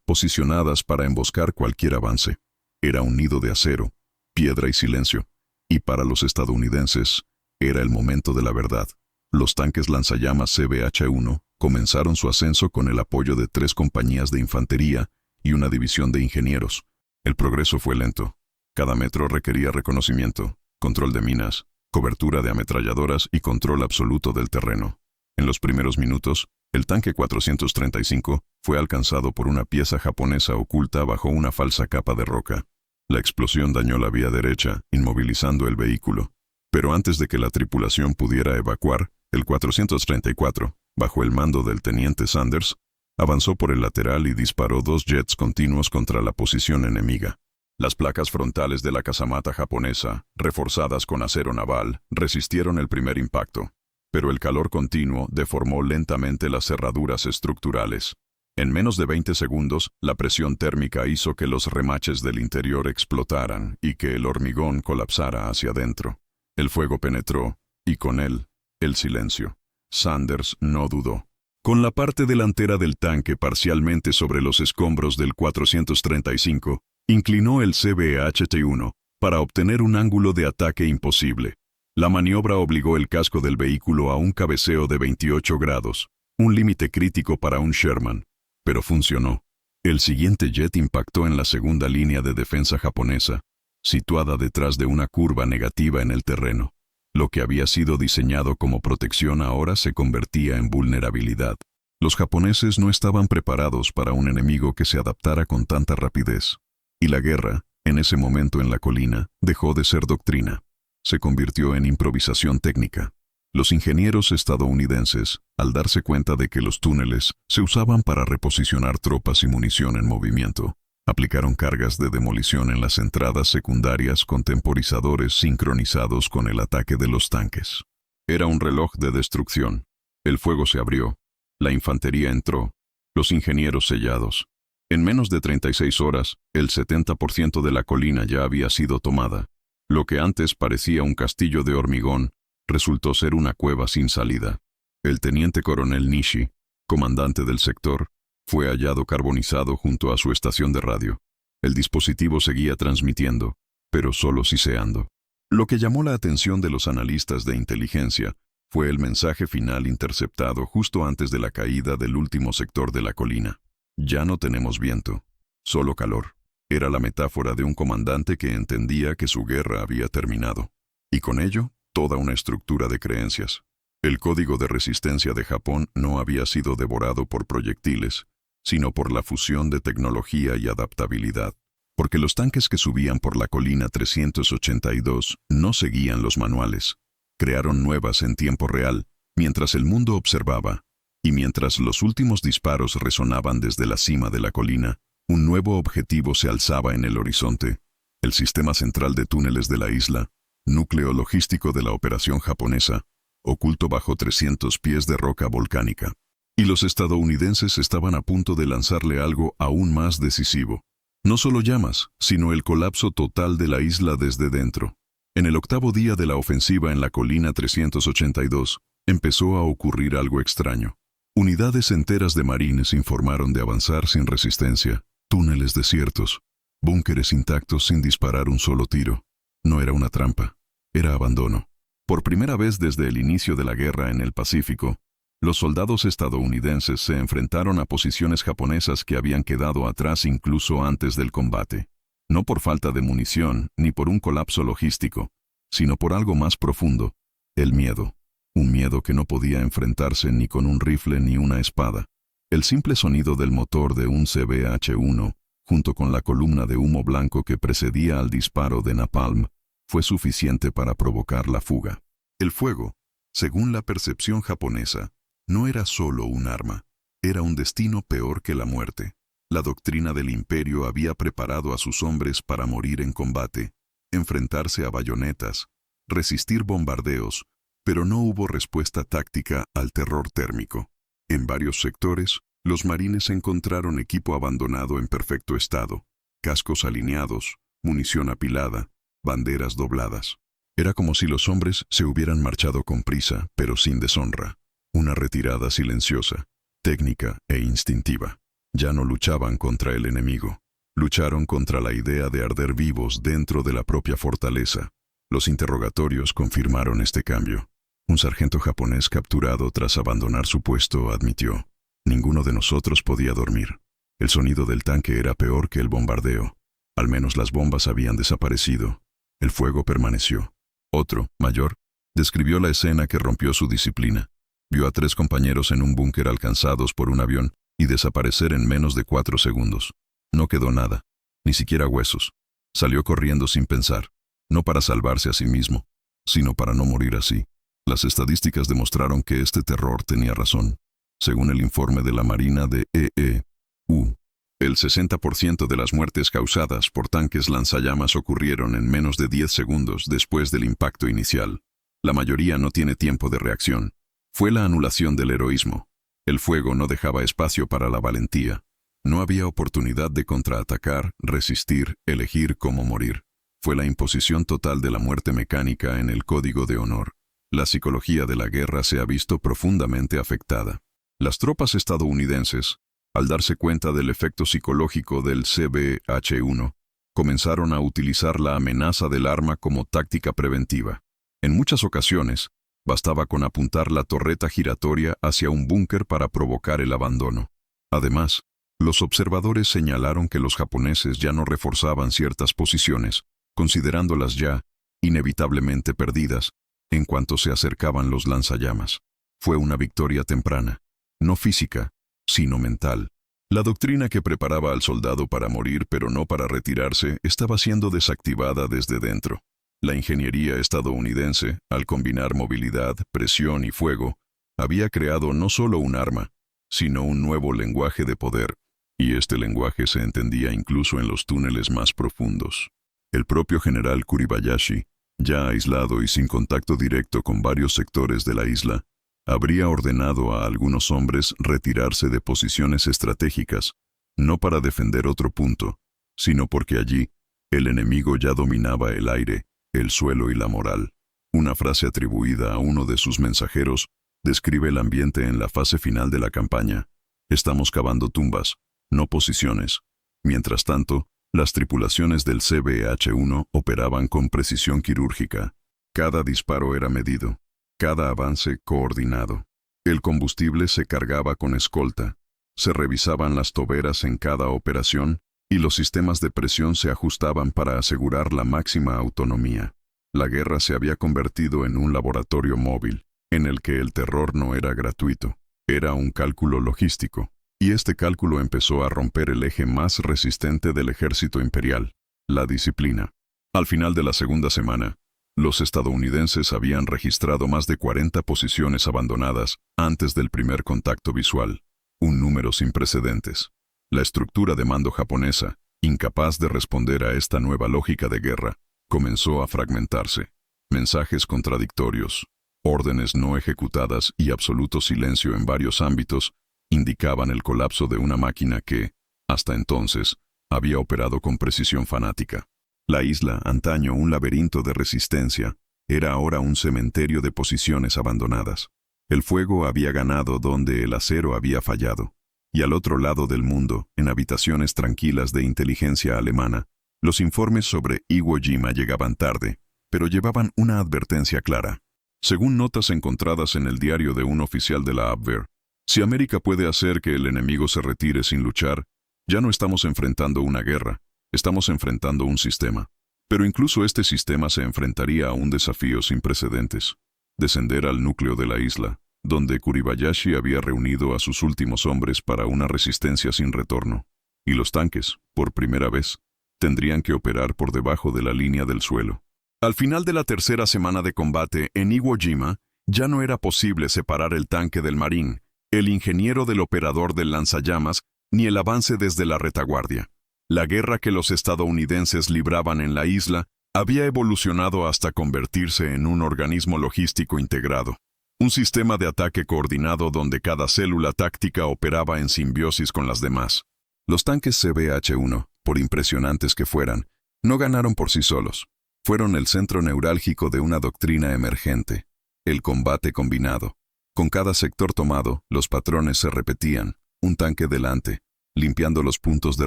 posicionadas para emboscar cualquier avance. Era un nido de acero, piedra y silencio, y para los estadounidenses, era el momento de la verdad. Los tanques lanzallamas CBH-1 comenzaron su ascenso con el apoyo de 3 compañías de infantería y una división de ingenieros. El progreso fue lento. Cada metro requería reconocimiento, control de minas, cobertura de ametralladoras y control absoluto del terreno. En los primeros minutos, el tanque 435 fue alcanzado por una pieza japonesa oculta bajo una falsa capa de roca. La explosión dañó la vía derecha, inmovilizando el vehículo. Pero antes de que la tripulación pudiera evacuar, el 434, bajo el mando del teniente Sanders, avanzó por el lateral y disparó 2 jets continuos contra la posición enemiga. Las placas frontales de la casamata japonesa, reforzadas con acero naval, resistieron el primer impacto, pero el calor continuo deformó lentamente las cerraduras estructurales. En menos de 20 segundos, la presión térmica hizo que los remaches del interior explotaran y que el hormigón colapsara hacia adentro. El fuego penetró, y con él, El silencio. Sanders no dudó. Con la parte delantera del tanque parcialmente sobre los escombros del 435, inclinó el CBHT-1 para obtener un ángulo de ataque imposible. La maniobra obligó el casco del vehículo a un cabeceo de 28 grados, un límite crítico para un Sherman, pero funcionó. El siguiente jet impactó en la segunda línea de defensa japonesa, situada detrás de una curva negativa en el terreno. Lo que había sido diseñado como protección ahora se convertía en vulnerabilidad. Los japoneses no estaban preparados para un enemigo que se adaptara con tanta rapidez. Y la guerra, en ese momento en la colina, dejó de ser doctrina. Se convirtió en improvisación técnica. Los ingenieros estadounidenses, al darse cuenta de que los túneles se usaban para reposicionar tropas y munición en movimiento, aplicaron cargas de demolición en las entradas secundarias con temporizadores sincronizados con el ataque de los tanques. Era un reloj de destrucción. El fuego se abrió. La infantería entró. Los ingenieros sellados. En menos de 36 horas, el 70% de la colina ya había sido tomada. Lo que antes parecía un castillo de hormigón, resultó ser una cueva sin salida. El teniente coronel Nishi, comandante del sector, fue hallado carbonizado junto a su estación de radio. El dispositivo seguía transmitiendo, pero solo siseando. Lo que llamó la atención de los analistas de inteligencia fue el mensaje final interceptado justo antes de la caída del último sector de la colina. Ya no tenemos viento, solo calor. Era la metáfora de un comandante que entendía que su guerra había terminado. Y con ello, toda una estructura de creencias. El código de resistencia de Japón no había sido devorado por proyectiles, sino por la fusión de tecnología y adaptabilidad. Porque los tanques que subían por la colina 382 no seguían los manuales. Crearon nuevas en tiempo real, mientras el mundo observaba, y mientras los últimos disparos resonaban desde la cima de la colina, un nuevo objetivo se alzaba en el horizonte: el sistema central de túneles de la isla, núcleo logístico de la operación japonesa, oculto bajo 300 pies de roca volcánica. Y los estadounidenses estaban a punto de lanzarle algo aún más decisivo. No solo llamas, sino el colapso total de la isla desde dentro. En el octavo día de la ofensiva en la colina 382, empezó a ocurrir algo extraño. Unidades enteras de marines informaron de avanzar sin resistencia, túneles desiertos, búnkeres intactos sin disparar un solo tiro. No era una trampa, era abandono. Por primera vez desde el inicio de la guerra en el Pacífico, los soldados estadounidenses se enfrentaron a posiciones japonesas que habían quedado atrás incluso antes del combate. No por falta de munición ni por un colapso logístico, sino por algo más profundo: el miedo. Un miedo que no podía enfrentarse ni con un rifle ni una espada. El simple sonido del motor de un CBH-1, junto con la columna de humo blanco que precedía al disparo de napalm, fue suficiente para provocar la fuga. El fuego, según la percepción japonesa, no era solo un arma, era un destino peor que la muerte. La doctrina del imperio había preparado a sus hombres para morir en combate, enfrentarse a bayonetas, resistir bombardeos, pero no hubo respuesta táctica al terror térmico. En varios sectores, los marines encontraron equipo abandonado en perfecto estado, cascos alineados, munición apilada, banderas dobladas. Era como si los hombres se hubieran marchado con prisa, pero sin deshonra. Una retirada silenciosa, técnica e instintiva. Ya no luchaban contra el enemigo. Lucharon contra la idea de arder vivos dentro de la propia fortaleza. Los interrogatorios confirmaron este cambio. Un sargento japonés capturado tras abandonar su puesto admitió: ninguno de nosotros podía dormir. El sonido del tanque era peor que el bombardeo. Al menos las bombas habían desaparecido. El fuego permaneció. Otro, mayor, describió la escena que rompió su disciplina. Vio a 3 compañeros en un búnker alcanzados por un avión y desaparecer en menos de 4 segundos. No quedó nada, ni siquiera huesos. Salió corriendo sin pensar, no para salvarse a sí mismo, sino para no morir así. Las estadísticas demostraron que este terror tenía razón. Según el informe de la Marina de EEU, el 60% de las muertes causadas por tanques lanzallamas ocurrieron en menos de 10 segundos después del impacto inicial. La mayoría no tiene tiempo de reacción. Fue la anulación del heroísmo. El fuego no dejaba espacio para la valentía. No había oportunidad de contraatacar, resistir, elegir cómo morir. Fue la imposición total de la muerte mecánica en el código de honor. La psicología de la guerra se ha visto profundamente afectada. Las tropas estadounidenses, al darse cuenta del efecto psicológico del CBH-1, comenzaron a utilizar la amenaza del arma como táctica preventiva. En muchas ocasiones, bastaba con apuntar la torreta giratoria hacia un búnker para provocar el abandono. Además, los observadores señalaron que los japoneses ya no reforzaban ciertas posiciones, considerándolas ya inevitablemente perdidas en cuanto se acercaban los lanzallamas. Fue una victoria temprana, no física, sino mental. La doctrina que preparaba al soldado para morir pero no para retirarse estaba siendo desactivada desde dentro. La ingeniería estadounidense, al combinar movilidad, presión y fuego, había creado no solo un arma, sino un nuevo lenguaje de poder, y este lenguaje se entendía incluso en los túneles más profundos. El propio general Kuribayashi, ya aislado y sin contacto directo con varios sectores de la isla, habría ordenado a algunos hombres retirarse de posiciones estratégicas, no para defender otro punto, sino porque allí el enemigo ya dominaba el aire, el suelo y la moral. Una frase atribuida a uno de sus mensajeros describe el ambiente en la fase final de la campaña. Estamos cavando tumbas, no posiciones. Mientras tanto, las tripulaciones del CBH-1 operaban con precisión quirúrgica. Cada disparo era medido, cada avance coordinado. El combustible se cargaba con escolta, se revisaban las toberas en cada operación y los sistemas de presión se ajustaban para asegurar la máxima autonomía. La guerra se había convertido en un laboratorio móvil, en el que el terror no era gratuito, era un cálculo logístico. Y este cálculo empezó a romper el eje más resistente del ejército imperial, la disciplina. Al final de la segunda semana, los estadounidenses habían registrado más de 40 posiciones abandonadas antes del primer contacto visual, un número sin precedentes. La estructura de mando japonesa, incapaz de responder a esta nueva lógica de guerra, comenzó a fragmentarse. Mensajes contradictorios, órdenes no ejecutadas y absoluto silencio en varios ámbitos indicaban el colapso de una máquina que, hasta entonces, había operado con precisión fanática. La isla, antaño un laberinto de resistencia, era ahora un cementerio de posiciones abandonadas. El fuego había ganado donde el acero había fallado. Y al otro lado del mundo, en habitaciones tranquilas de inteligencia alemana, los informes sobre Iwo Jima llegaban tarde, pero llevaban una advertencia clara. Según notas encontradas en el diario de un oficial de la Abwehr, si América puede hacer que el enemigo se retire sin luchar, ya no estamos enfrentando una guerra, estamos enfrentando un sistema. Pero incluso este sistema se enfrentaría a un desafío sin precedentes: descender al núcleo de la isla, donde Kuribayashi había reunido a sus últimos hombres para una resistencia sin retorno. Y los tanques, por primera vez, tendrían que operar por debajo de la línea del suelo. Al final de la tercera semana de combate en Iwo Jima, ya no era posible separar el tanque del marín, el ingeniero del operador del lanzallamas, ni el avance desde la retaguardia. La guerra que los estadounidenses libraban en la isla había evolucionado hasta convertirse en un organismo logístico integrado. Un sistema de ataque coordinado donde cada célula táctica operaba en simbiosis con las demás. Los tanques CBH-1, por impresionantes que fueran, no ganaron por sí solos. Fueron el centro neurálgico de una doctrina emergente, el combate combinado. Con cada sector tomado, los patrones se repetían, un tanque delante, limpiando los puntos de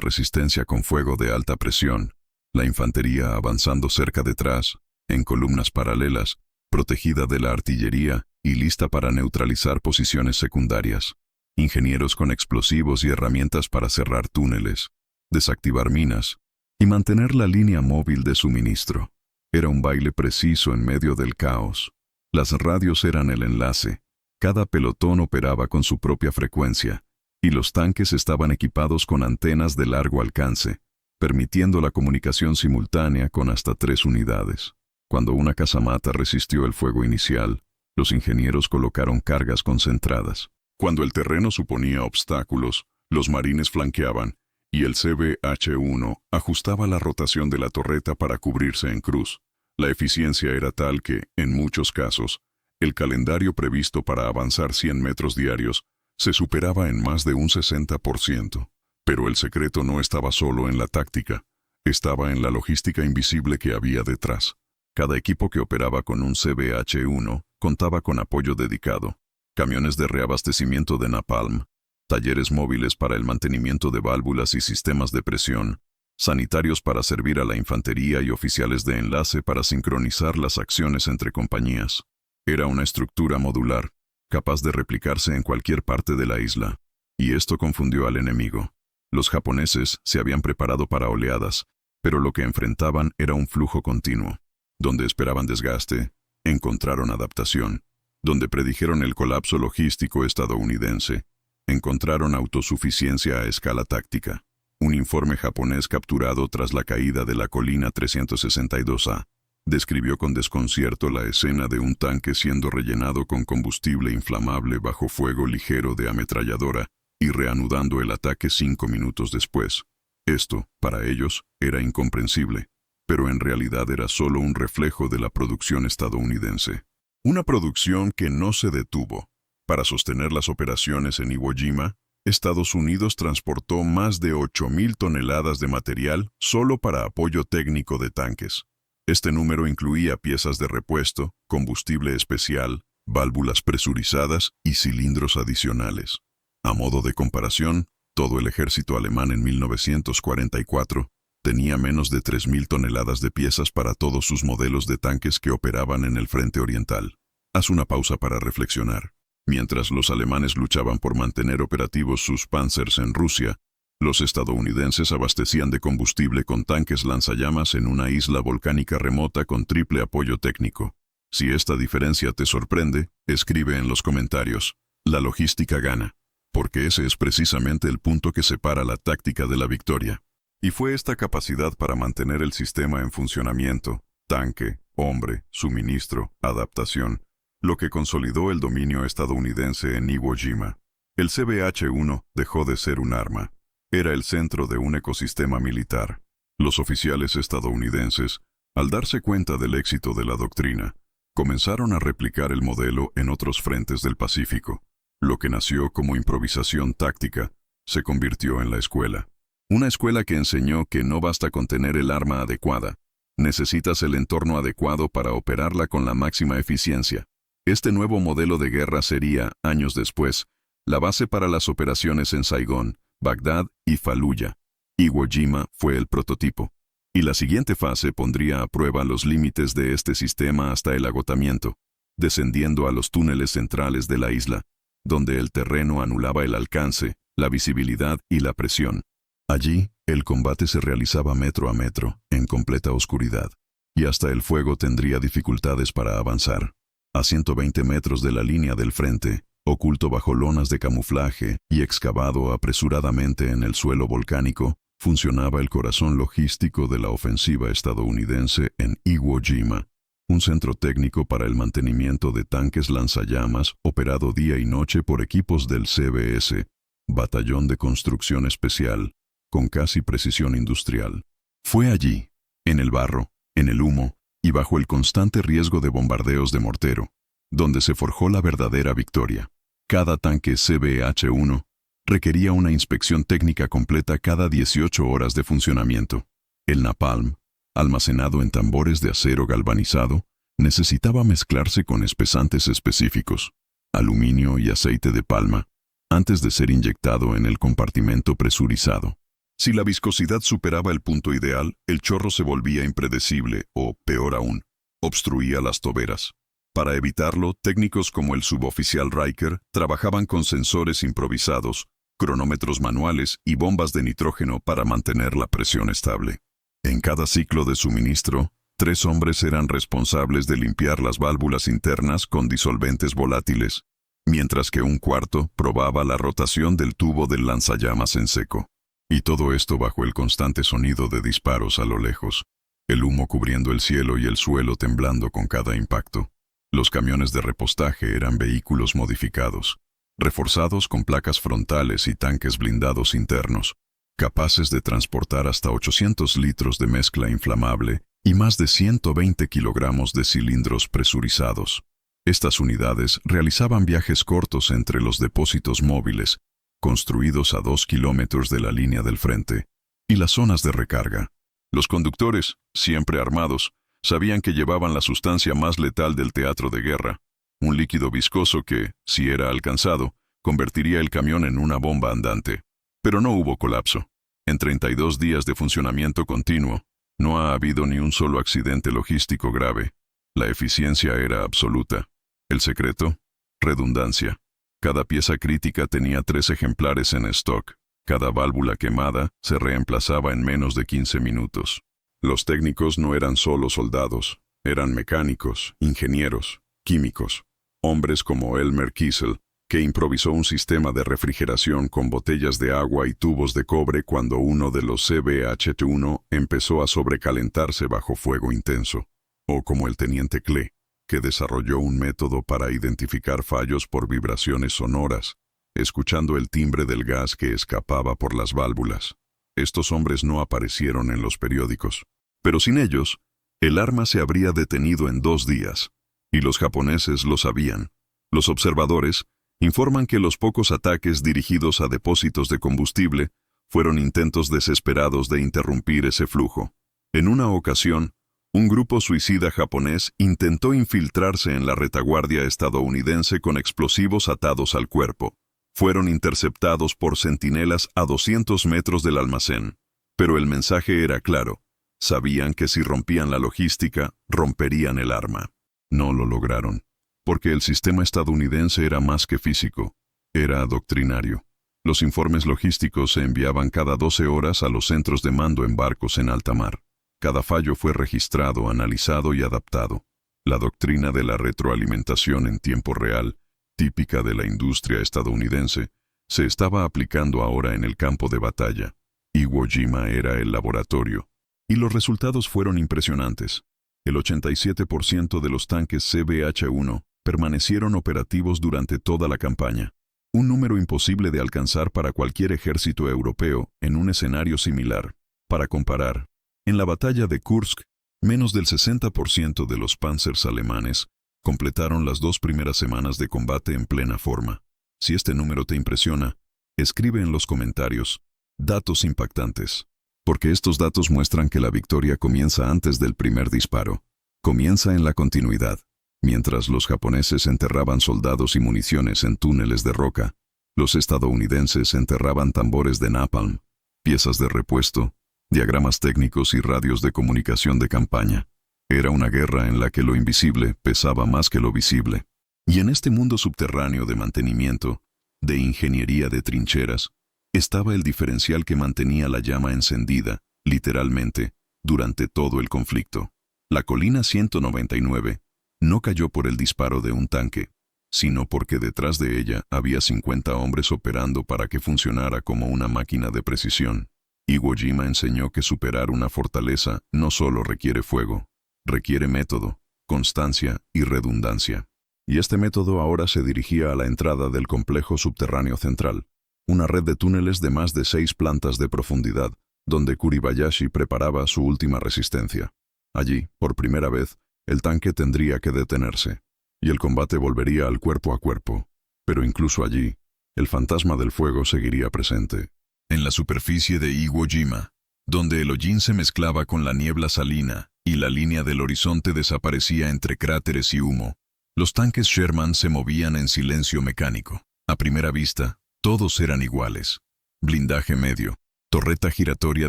resistencia con fuego de alta presión, la infantería avanzando cerca detrás, en columnas paralelas, protegida de la artillería y lista para neutralizar posiciones secundarias, ingenieros con explosivos y herramientas para cerrar túneles, desactivar minas y mantener la línea móvil de suministro. Era un baile preciso en medio del caos. Las radios eran el enlace. Cada pelotón operaba con su propia frecuencia, y los tanques estaban equipados con antenas de largo alcance, permitiendo la comunicación simultánea con hasta 3 unidades. Cuando una casamata resistió el fuego inicial, los ingenieros colocaron cargas concentradas. Cuando el terreno suponía obstáculos, los marines flanqueaban, y el CBH-1 ajustaba la rotación de la torreta para cubrirse en cruz. La eficiencia era tal que, en muchos casos, el calendario previsto para avanzar 100 metros diarios se superaba en más de un 60%. Pero el secreto no estaba solo en la táctica, estaba en la logística invisible que había detrás. Cada equipo que operaba con un CBH-1 contaba con apoyo dedicado, camiones de reabastecimiento de napalm, talleres móviles para el mantenimiento de válvulas y sistemas de presión, sanitarios para servir a la infantería y oficiales de enlace para sincronizar las acciones entre compañías. Era una estructura modular, capaz de replicarse en cualquier parte de la isla. Y esto confundió al enemigo. Los japoneses se habían preparado para oleadas, pero lo que enfrentaban era un flujo continuo. Donde esperaban desgaste, encontraron adaptación. Donde predijeron el colapso logístico estadounidense, encontraron autosuficiencia a escala táctica. Un informe japonés capturado tras la caída de la colina 362A describió con desconcierto la escena de un tanque siendo rellenado con combustible inflamable bajo fuego ligero de ametralladora y reanudando el ataque 5 minutos después. Esto, para ellos, era incomprensible, pero en realidad era solo un reflejo de la producción estadounidense. Una producción que no se detuvo. Para sostener las operaciones en Iwo Jima, Estados Unidos transportó más de 8.000 toneladas de material solo para apoyo técnico de tanques. Este número incluía piezas de repuesto, combustible especial, válvulas presurizadas y cilindros adicionales. A modo de comparación, todo el ejército alemán en 1944 tenía menos de 3.000 toneladas de piezas para todos sus modelos de tanques que operaban en el frente oriental. Haz una pausa para reflexionar. Mientras los alemanes luchaban por mantener operativos sus Panzers en Rusia, los estadounidenses abastecían de combustible con tanques lanzallamas en una isla volcánica remota con triple apoyo técnico. Si esta diferencia te sorprende, escribe en los comentarios. La logística gana, porque ese es precisamente el punto que separa la táctica de la victoria. Y fue esta capacidad para mantener el sistema en funcionamiento, tanque, hombre, suministro, adaptación, lo que consolidó el dominio estadounidense en Iwo Jima. El CBH-1 dejó de ser un arma. Era el centro de un ecosistema militar. Los oficiales estadounidenses, al darse cuenta del éxito de la doctrina, comenzaron a replicar el modelo en otros frentes del Pacífico. Lo que nació como improvisación táctica se convirtió en la escuela. Una escuela que enseñó que no basta con tener el arma adecuada. Necesitas el entorno adecuado para operarla con la máxima eficiencia. Este nuevo modelo de guerra sería, años después, la base para las operaciones en Saigón, Bagdad y Fallujah. Iwo Jima fue el prototipo. Y la siguiente fase pondría a prueba los límites de este sistema hasta el agotamiento, descendiendo a los túneles centrales de la isla, donde el terreno anulaba el alcance, la visibilidad y la presión. Allí, el combate se realizaba metro a metro, en completa oscuridad, y hasta el fuego tendría dificultades para avanzar. A 120 metros de la línea del frente, oculto bajo lonas de camuflaje y excavado apresuradamente en el suelo volcánico, funcionaba el corazón logístico de la ofensiva estadounidense en Iwo Jima, un centro técnico para el mantenimiento de tanques lanzallamas operado día y noche por equipos del CBS, Batallón de Construcción Especial, con casi precisión industrial. Fue allí, en el barro, en el humo, y bajo el constante riesgo de bombardeos de mortero, donde se forjó la verdadera victoria. Cada tanque CBH-1 requería una inspección técnica completa cada 18 horas de funcionamiento. El napalm, almacenado en tambores de acero galvanizado, necesitaba mezclarse con espesantes específicos, aluminio y aceite de palma, antes de ser inyectado en el compartimento presurizado. Si la viscosidad superaba el punto ideal, el chorro se volvía impredecible o, peor aún, obstruía las toberas. Para evitarlo, técnicos como el suboficial Riker trabajaban con sensores improvisados, cronómetros manuales y bombas de nitrógeno para mantener la presión estable. En cada ciclo de suministro, 3 hombres eran responsables de limpiar las válvulas internas con disolventes volátiles, mientras que un cuarto probaba la rotación del tubo del lanzallamas en seco. Y todo esto bajo el constante sonido de disparos a lo lejos, el humo cubriendo el cielo y el suelo temblando con cada impacto. Los camiones de repostaje eran vehículos modificados, reforzados con placas frontales y tanques blindados internos, capaces de transportar hasta 800 litros de mezcla inflamable y más de 120 kilogramos de cilindros presurizados. Estas unidades realizaban viajes cortos entre los depósitos móviles, construidos a 2 kilómetros de la línea del frente, y las zonas de recarga. Los conductores, siempre armados, sabían que llevaban la sustancia más letal del teatro de guerra, un líquido viscoso que, si era alcanzado, convertiría el camión en una bomba andante. Pero no hubo colapso. En 32 días de funcionamiento continuo, no ha habido ni un solo accidente logístico grave. La eficiencia era absoluta. El secreto: redundancia. Cada pieza crítica tenía 3 ejemplares en stock. Cada válvula quemada se reemplazaba en menos de 15 minutos. Los técnicos no eran solo soldados, eran mecánicos, ingenieros, químicos. Hombres como Elmer Kiesel, que improvisó un sistema de refrigeración con botellas de agua y tubos de cobre cuando uno de los CBH-1 empezó a sobrecalentarse bajo fuego intenso. O como el teniente Klee, que desarrolló un método para identificar fallos por vibraciones sonoras, escuchando el timbre del gas que escapaba por las válvulas. Estos hombres no aparecieron en los periódicos. Pero sin ellos, el arma se habría detenido en 2 días. Y los japoneses lo sabían. Los observadores informan que los pocos ataques dirigidos a depósitos de combustible fueron intentos desesperados de interrumpir ese flujo. En una ocasión, un grupo suicida japonés intentó infiltrarse en la retaguardia estadounidense con explosivos atados al cuerpo. Fueron interceptados por centinelas a 200 metros del almacén. Pero el mensaje era claro. Sabían que si rompían la logística, romperían el arma. No lo lograron, porque el sistema estadounidense era más que físico, era doctrinario. Los informes logísticos se enviaban cada 12 horas a los centros de mando en barcos en alta mar. Cada fallo fue registrado, analizado y adaptado. La doctrina de la retroalimentación en tiempo real, típica de la industria estadounidense, se estaba aplicando ahora en el campo de batalla. Iwo Jima era el laboratorio. Y los resultados fueron impresionantes. El 87% de los tanques CBH-1 permanecieron operativos durante toda la campaña. Un número imposible de alcanzar para cualquier ejército europeo en un escenario similar. Para comparar, en la batalla de Kursk, menos del 60% de los panzers alemanes completaron las 2 primeras semanas de combate en plena forma. Si este número te impresiona, escribe en los comentarios datos impactantes. Porque estos datos muestran que la victoria comienza antes del primer disparo. Comienza en la continuidad. Mientras los japoneses enterraban soldados y municiones en túneles de roca, los estadounidenses enterraban tambores de napalm, piezas de repuesto, diagramas técnicos y radios de comunicación de campaña. Era una guerra en la que lo invisible pesaba más que lo visible. Y en este mundo subterráneo de mantenimiento, de ingeniería de trincheras, estaba el diferencial que mantenía la llama encendida, literalmente, durante todo el conflicto. La colina 199 no cayó por el disparo de un tanque, sino porque detrás de ella había 50 hombres operando para que funcionara como una máquina de precisión. Iwo Jima enseñó que superar una fortaleza no solo requiere fuego, requiere método, constancia y redundancia. Y este método ahora se dirigía a la entrada del complejo subterráneo central, una red de túneles de más de 6 plantas de profundidad, donde Kuribayashi preparaba su última resistencia. Allí, por primera vez, el tanque tendría que detenerse, y el combate volvería al cuerpo a cuerpo. Pero incluso allí, el fantasma del fuego seguiría presente. En la superficie de Iwo Jima, donde el hollín se mezclaba con la niebla salina y la línea del horizonte desaparecía entre cráteres y humo, los tanques Sherman se movían en silencio mecánico. A primera vista, todos eran iguales. Blindaje medio, torreta giratoria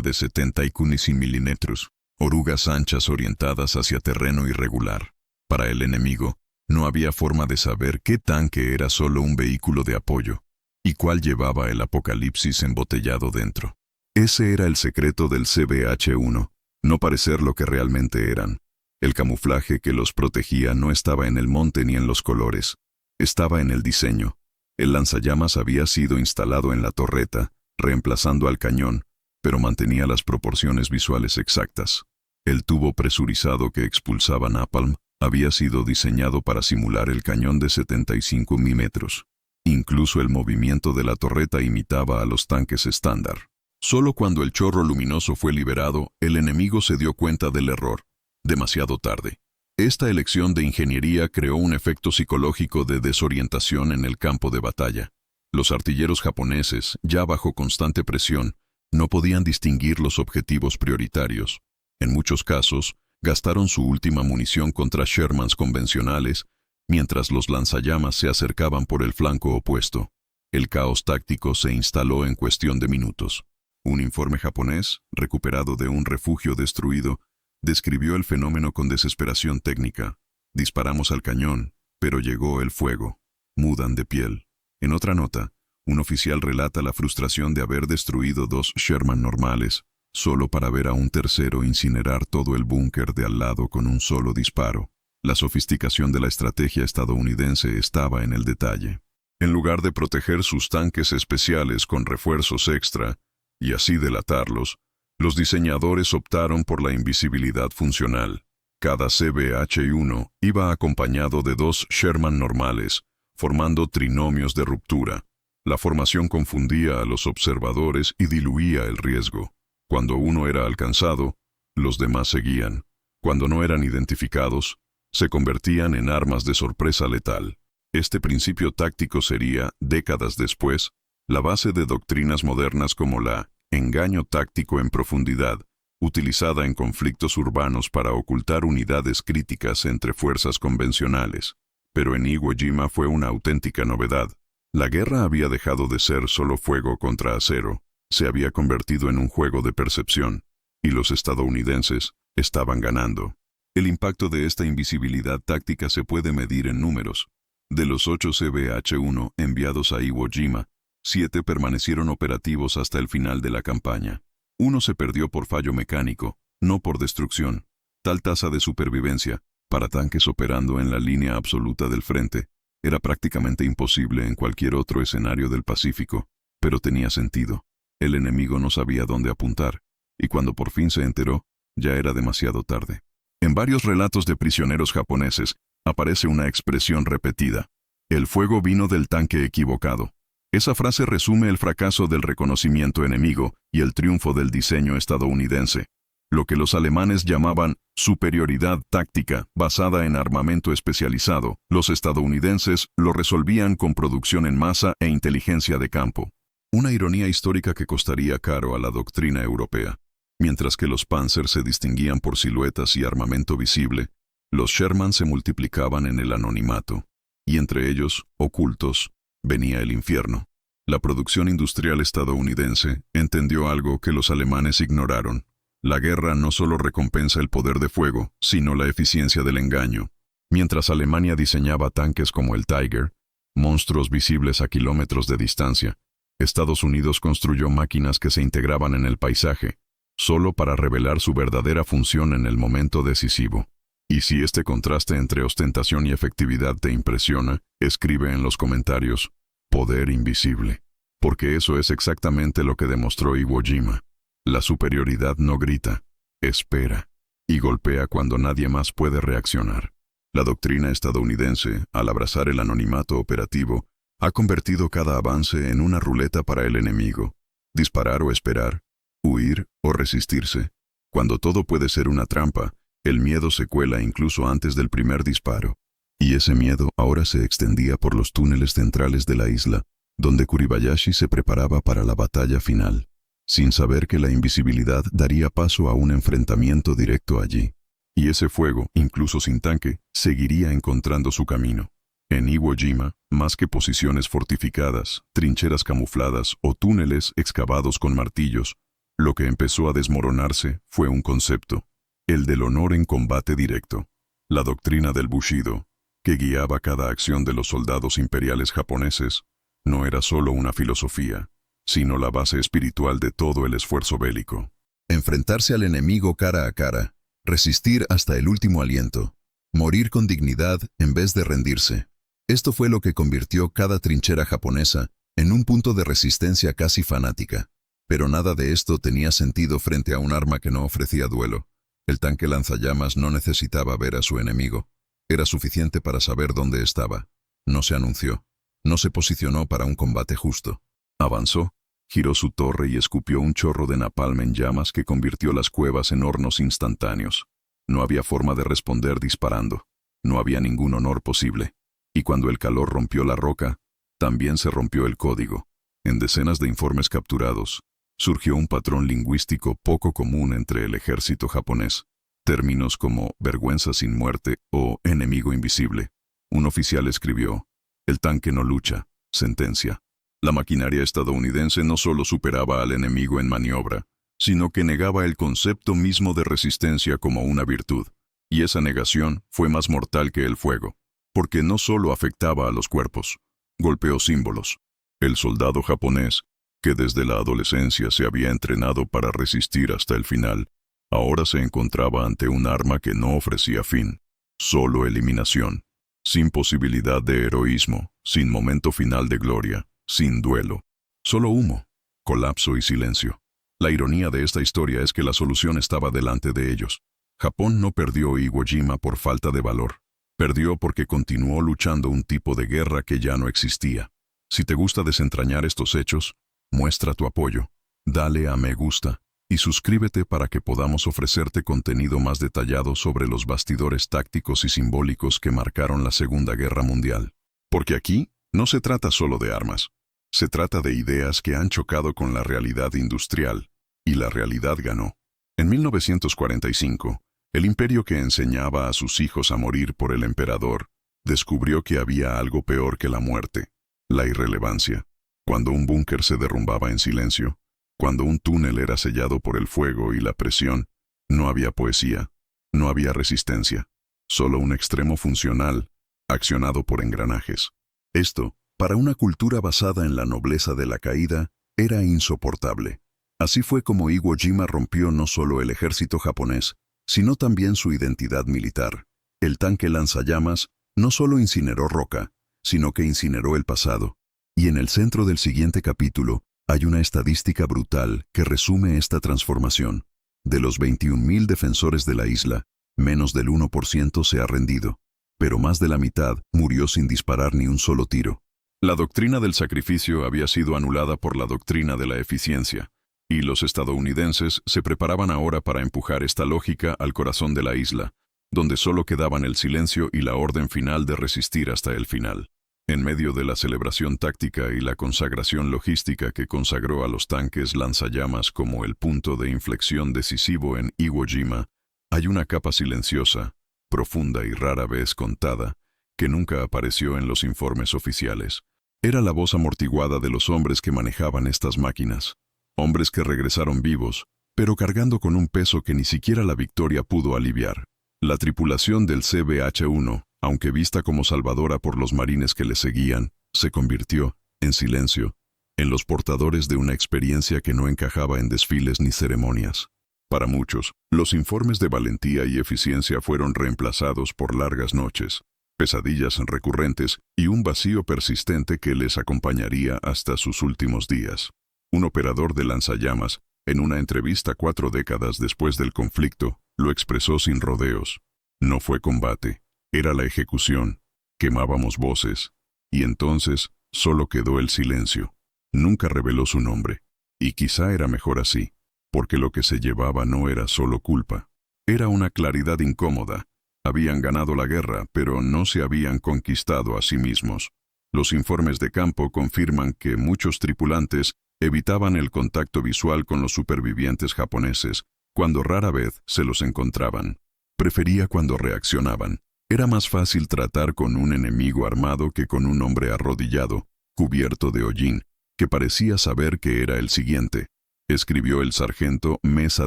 de 75 milímetros, orugas anchas orientadas hacia terreno irregular. Para el enemigo, no había forma de saber qué tanque era solo un vehículo de apoyo, y cuál llevaba el apocalipsis embotellado dentro. Ese era el secreto del CBH-1, no parecer lo que realmente eran. El camuflaje que los protegía no estaba en el monte ni en los colores, estaba en el diseño. El lanzallamas había sido instalado en la torreta, reemplazando al cañón, pero mantenía las proporciones visuales exactas. El tubo presurizado que expulsaba napalm había sido diseñado para simular el cañón de 75 milímetros. Incluso el movimiento de la torreta imitaba a los tanques estándar. Solo cuando el chorro luminoso fue liberado, el enemigo se dio cuenta del error. Demasiado tarde. Esta elección de ingeniería creó un efecto psicológico de desorientación en el campo de batalla. Los artilleros japoneses, ya bajo constante presión, no podían distinguir los objetivos prioritarios. En muchos casos, gastaron su última munición contra Shermans convencionales, mientras los lanzallamas se acercaban por el flanco opuesto. El caos táctico se instaló en cuestión de minutos. Un informe japonés, recuperado de un refugio destruido, describió el fenómeno con desesperación técnica. Disparamos al cañón, pero llegó el fuego. Mudan de piel. En otra nota, un oficial relata la frustración de haber destruido 2 Sherman normales, solo para ver a un tercero incinerar todo el búnker de al lado con un solo disparo. La sofisticación de la estrategia estadounidense estaba en el detalle. En lugar de proteger sus tanques especiales con refuerzos extra, y así delatarlos, los diseñadores optaron por la invisibilidad funcional. Cada CBH-1 iba acompañado de 2 Sherman normales, formando trinomios de ruptura. La formación confundía a los observadores y diluía el riesgo. Cuando uno era alcanzado, los demás seguían. Cuando no eran identificados, se convertían en armas de sorpresa letal. Este principio táctico sería, décadas después, la base de doctrinas modernas como la engaño táctico en profundidad, utilizada en conflictos urbanos para ocultar unidades críticas entre fuerzas convencionales. Pero en Iwo Jima fue una auténtica novedad. La guerra había dejado de ser solo fuego contra acero, se había convertido en un juego de percepción, y los estadounidenses estaban ganando. El impacto de esta invisibilidad táctica se puede medir en números. De los 8 CBH-1 enviados a Iwo Jima, 7 permanecieron operativos hasta el final de la campaña. Uno se perdió por fallo mecánico, no por destrucción. Tal tasa de supervivencia, para tanques operando en la línea absoluta del frente, era prácticamente imposible en cualquier otro escenario del Pacífico, pero tenía sentido. El enemigo no sabía dónde apuntar, y cuando por fin se enteró, ya era demasiado tarde. En varios relatos de prisioneros japoneses, aparece una expresión repetida: el fuego vino del tanque equivocado. Esa frase resume el fracaso del reconocimiento enemigo y el triunfo del diseño estadounidense. Lo que los alemanes llamaban superioridad táctica basada en armamento especializado, los estadounidenses lo resolvían con producción en masa e inteligencia de campo. Una ironía histórica que costaría caro a la doctrina europea. Mientras que los Panzer se distinguían por siluetas y armamento visible, los Sherman se multiplicaban en el anonimato. Y entre ellos, ocultos, venía el infierno. La producción industrial estadounidense entendió algo que los alemanes ignoraron. La guerra no solo recompensa el poder de fuego, sino la eficiencia del engaño. Mientras Alemania diseñaba tanques como el Tiger, monstruos visibles a kilómetros de distancia, Estados Unidos construyó máquinas que se integraban en el paisaje, solo para revelar su verdadera función en el momento decisivo. Y si este contraste entre ostentación y efectividad te impresiona, escribe en los comentarios: poder invisible. Porque eso es exactamente lo que demostró Iwo Jima. La superioridad no grita, espera, y golpea cuando nadie más puede reaccionar. La doctrina estadounidense, al abrazar el anonimato operativo, ha convertido cada avance en una ruleta para el enemigo. Disparar o esperar, huir o resistirse. Cuando todo puede ser una trampa, el miedo se cuela incluso antes del primer disparo. Y ese miedo ahora se extendía por los túneles centrales de la isla, donde Kuribayashi se preparaba para la batalla final, sin saber que la invisibilidad daría paso a un enfrentamiento directo allí. Y ese fuego, incluso sin tanque, seguiría encontrando su camino. En Iwo Jima, más que posiciones fortificadas, trincheras camufladas o túneles excavados con martillos, lo que empezó a desmoronarse fue un concepto: el del honor en combate directo. La doctrina del Bushido, que guiaba cada acción de los soldados imperiales japoneses, no era solo una filosofía, sino la base espiritual de todo el esfuerzo bélico. Enfrentarse al enemigo cara a cara, resistir hasta el último aliento, morir con dignidad en vez de rendirse. Esto fue lo que convirtió cada trinchera japonesa en un punto de resistencia casi fanática. Pero nada de esto tenía sentido frente a un arma que no ofrecía duelo. El tanque lanzallamas no necesitaba ver a su enemigo. Era suficiente para saber dónde estaba. No se anunció. No se posicionó para un combate justo. Avanzó, giró su torre y escupió un chorro de napalm en llamas que convirtió las cuevas en hornos instantáneos. No había forma de responder disparando. No había ningún honor posible. Y cuando el calor rompió la roca, también se rompió el código. En decenas de informes capturados, surgió un patrón lingüístico poco común entre el ejército japonés. Términos como vergüenza sin muerte o enemigo invisible, Un oficial escribió: "El tanque no lucha", sentencia. La maquinaria estadounidense no solo superaba al enemigo en maniobra, sino que negaba el concepto mismo de resistencia como una virtud. Y esa negación fue más mortal que el fuego, porque no solo afectaba a los cuerpos, golpeó símbolos. El soldado japonés, que desde la adolescencia se había entrenado para resistir hasta el final, ahora se encontraba ante un arma que no ofrecía fin, solo eliminación, sin posibilidad de heroísmo, sin momento final de gloria, sin duelo, solo humo, colapso y silencio. La ironía de esta historia es que la solución estaba delante de ellos. Japón no perdió Iwo Jima por falta de valor. Perdió porque continuó luchando un tipo de guerra que ya no existía. Si te gusta desentrañar estos hechos, muestra tu apoyo, dale a me gusta y suscríbete para que podamos ofrecerte contenido más detallado sobre los bastidores tácticos y simbólicos que marcaron la Segunda Guerra Mundial. Porque aquí no se trata solo de armas, se trata de ideas que han chocado con la realidad industrial, y la realidad ganó. En 1945, el imperio que enseñaba a sus hijos a morir por el emperador, descubrió que había algo peor que la muerte, la irrelevancia. Cuando un búnker se derrumbaba en silencio, cuando un túnel era sellado por el fuego y la presión, no había poesía, no había resistencia, solo un extremo funcional, accionado por engranajes. Esto, para una cultura basada en la nobleza de la caída, era insoportable. Así fue como Iwo Jima rompió no solo el ejército japonés, sino también su identidad militar. El tanque lanzallamas no solo incineró roca, sino que incineró el pasado. Y en el centro del siguiente capítulo hay una estadística brutal que resume esta transformación. De los 21.000 defensores de la isla, menos del 1% se ha rendido, pero más de la mitad murió sin disparar ni un solo tiro. La doctrina del sacrificio había sido anulada por la doctrina de la eficiencia, y los estadounidenses se preparaban ahora para empujar esta lógica al corazón de la isla, donde solo quedaban el silencio y la orden final de resistir hasta el final. En medio de la celebración táctica y la consagración logística que consagró a los tanques lanzallamas como el punto de inflexión decisivo en Iwo Jima, hay una capa silenciosa, profunda y rara vez contada, que nunca apareció en los informes oficiales. Era la voz amortiguada de los hombres que manejaban estas máquinas, hombres que regresaron vivos, pero cargando con un peso que ni siquiera la victoria pudo aliviar. La tripulación del CBH-1, aunque vista como salvadora por los marines que le seguían, se convirtió, en silencio, en los portadores de una experiencia que no encajaba en desfiles ni ceremonias. Para muchos, los informes de valentía y eficiencia fueron reemplazados por largas noches, pesadillas recurrentes y un vacío persistente que les acompañaría hasta sus últimos días. Un operador de lanzallamas, en una entrevista 4 décadas después del conflicto, lo expresó sin rodeos. No fue combate, era la ejecución. Quemábamos voces, y entonces solo quedó el silencio. Nunca reveló su nombre, y quizá era mejor así, porque lo que se llevaba no era solo culpa. Era una claridad incómoda. Habían ganado la guerra, pero no se habían conquistado a sí mismos. Los informes de campo confirman que muchos tripulantes evitaban el contacto visual con los supervivientes japoneses, cuando rara vez se los encontraban. Prefería cuando reaccionaban. Era más fácil tratar con un enemigo armado que con un hombre arrodillado, cubierto de hollín, que parecía saber que era el siguiente, escribió el sargento Mesa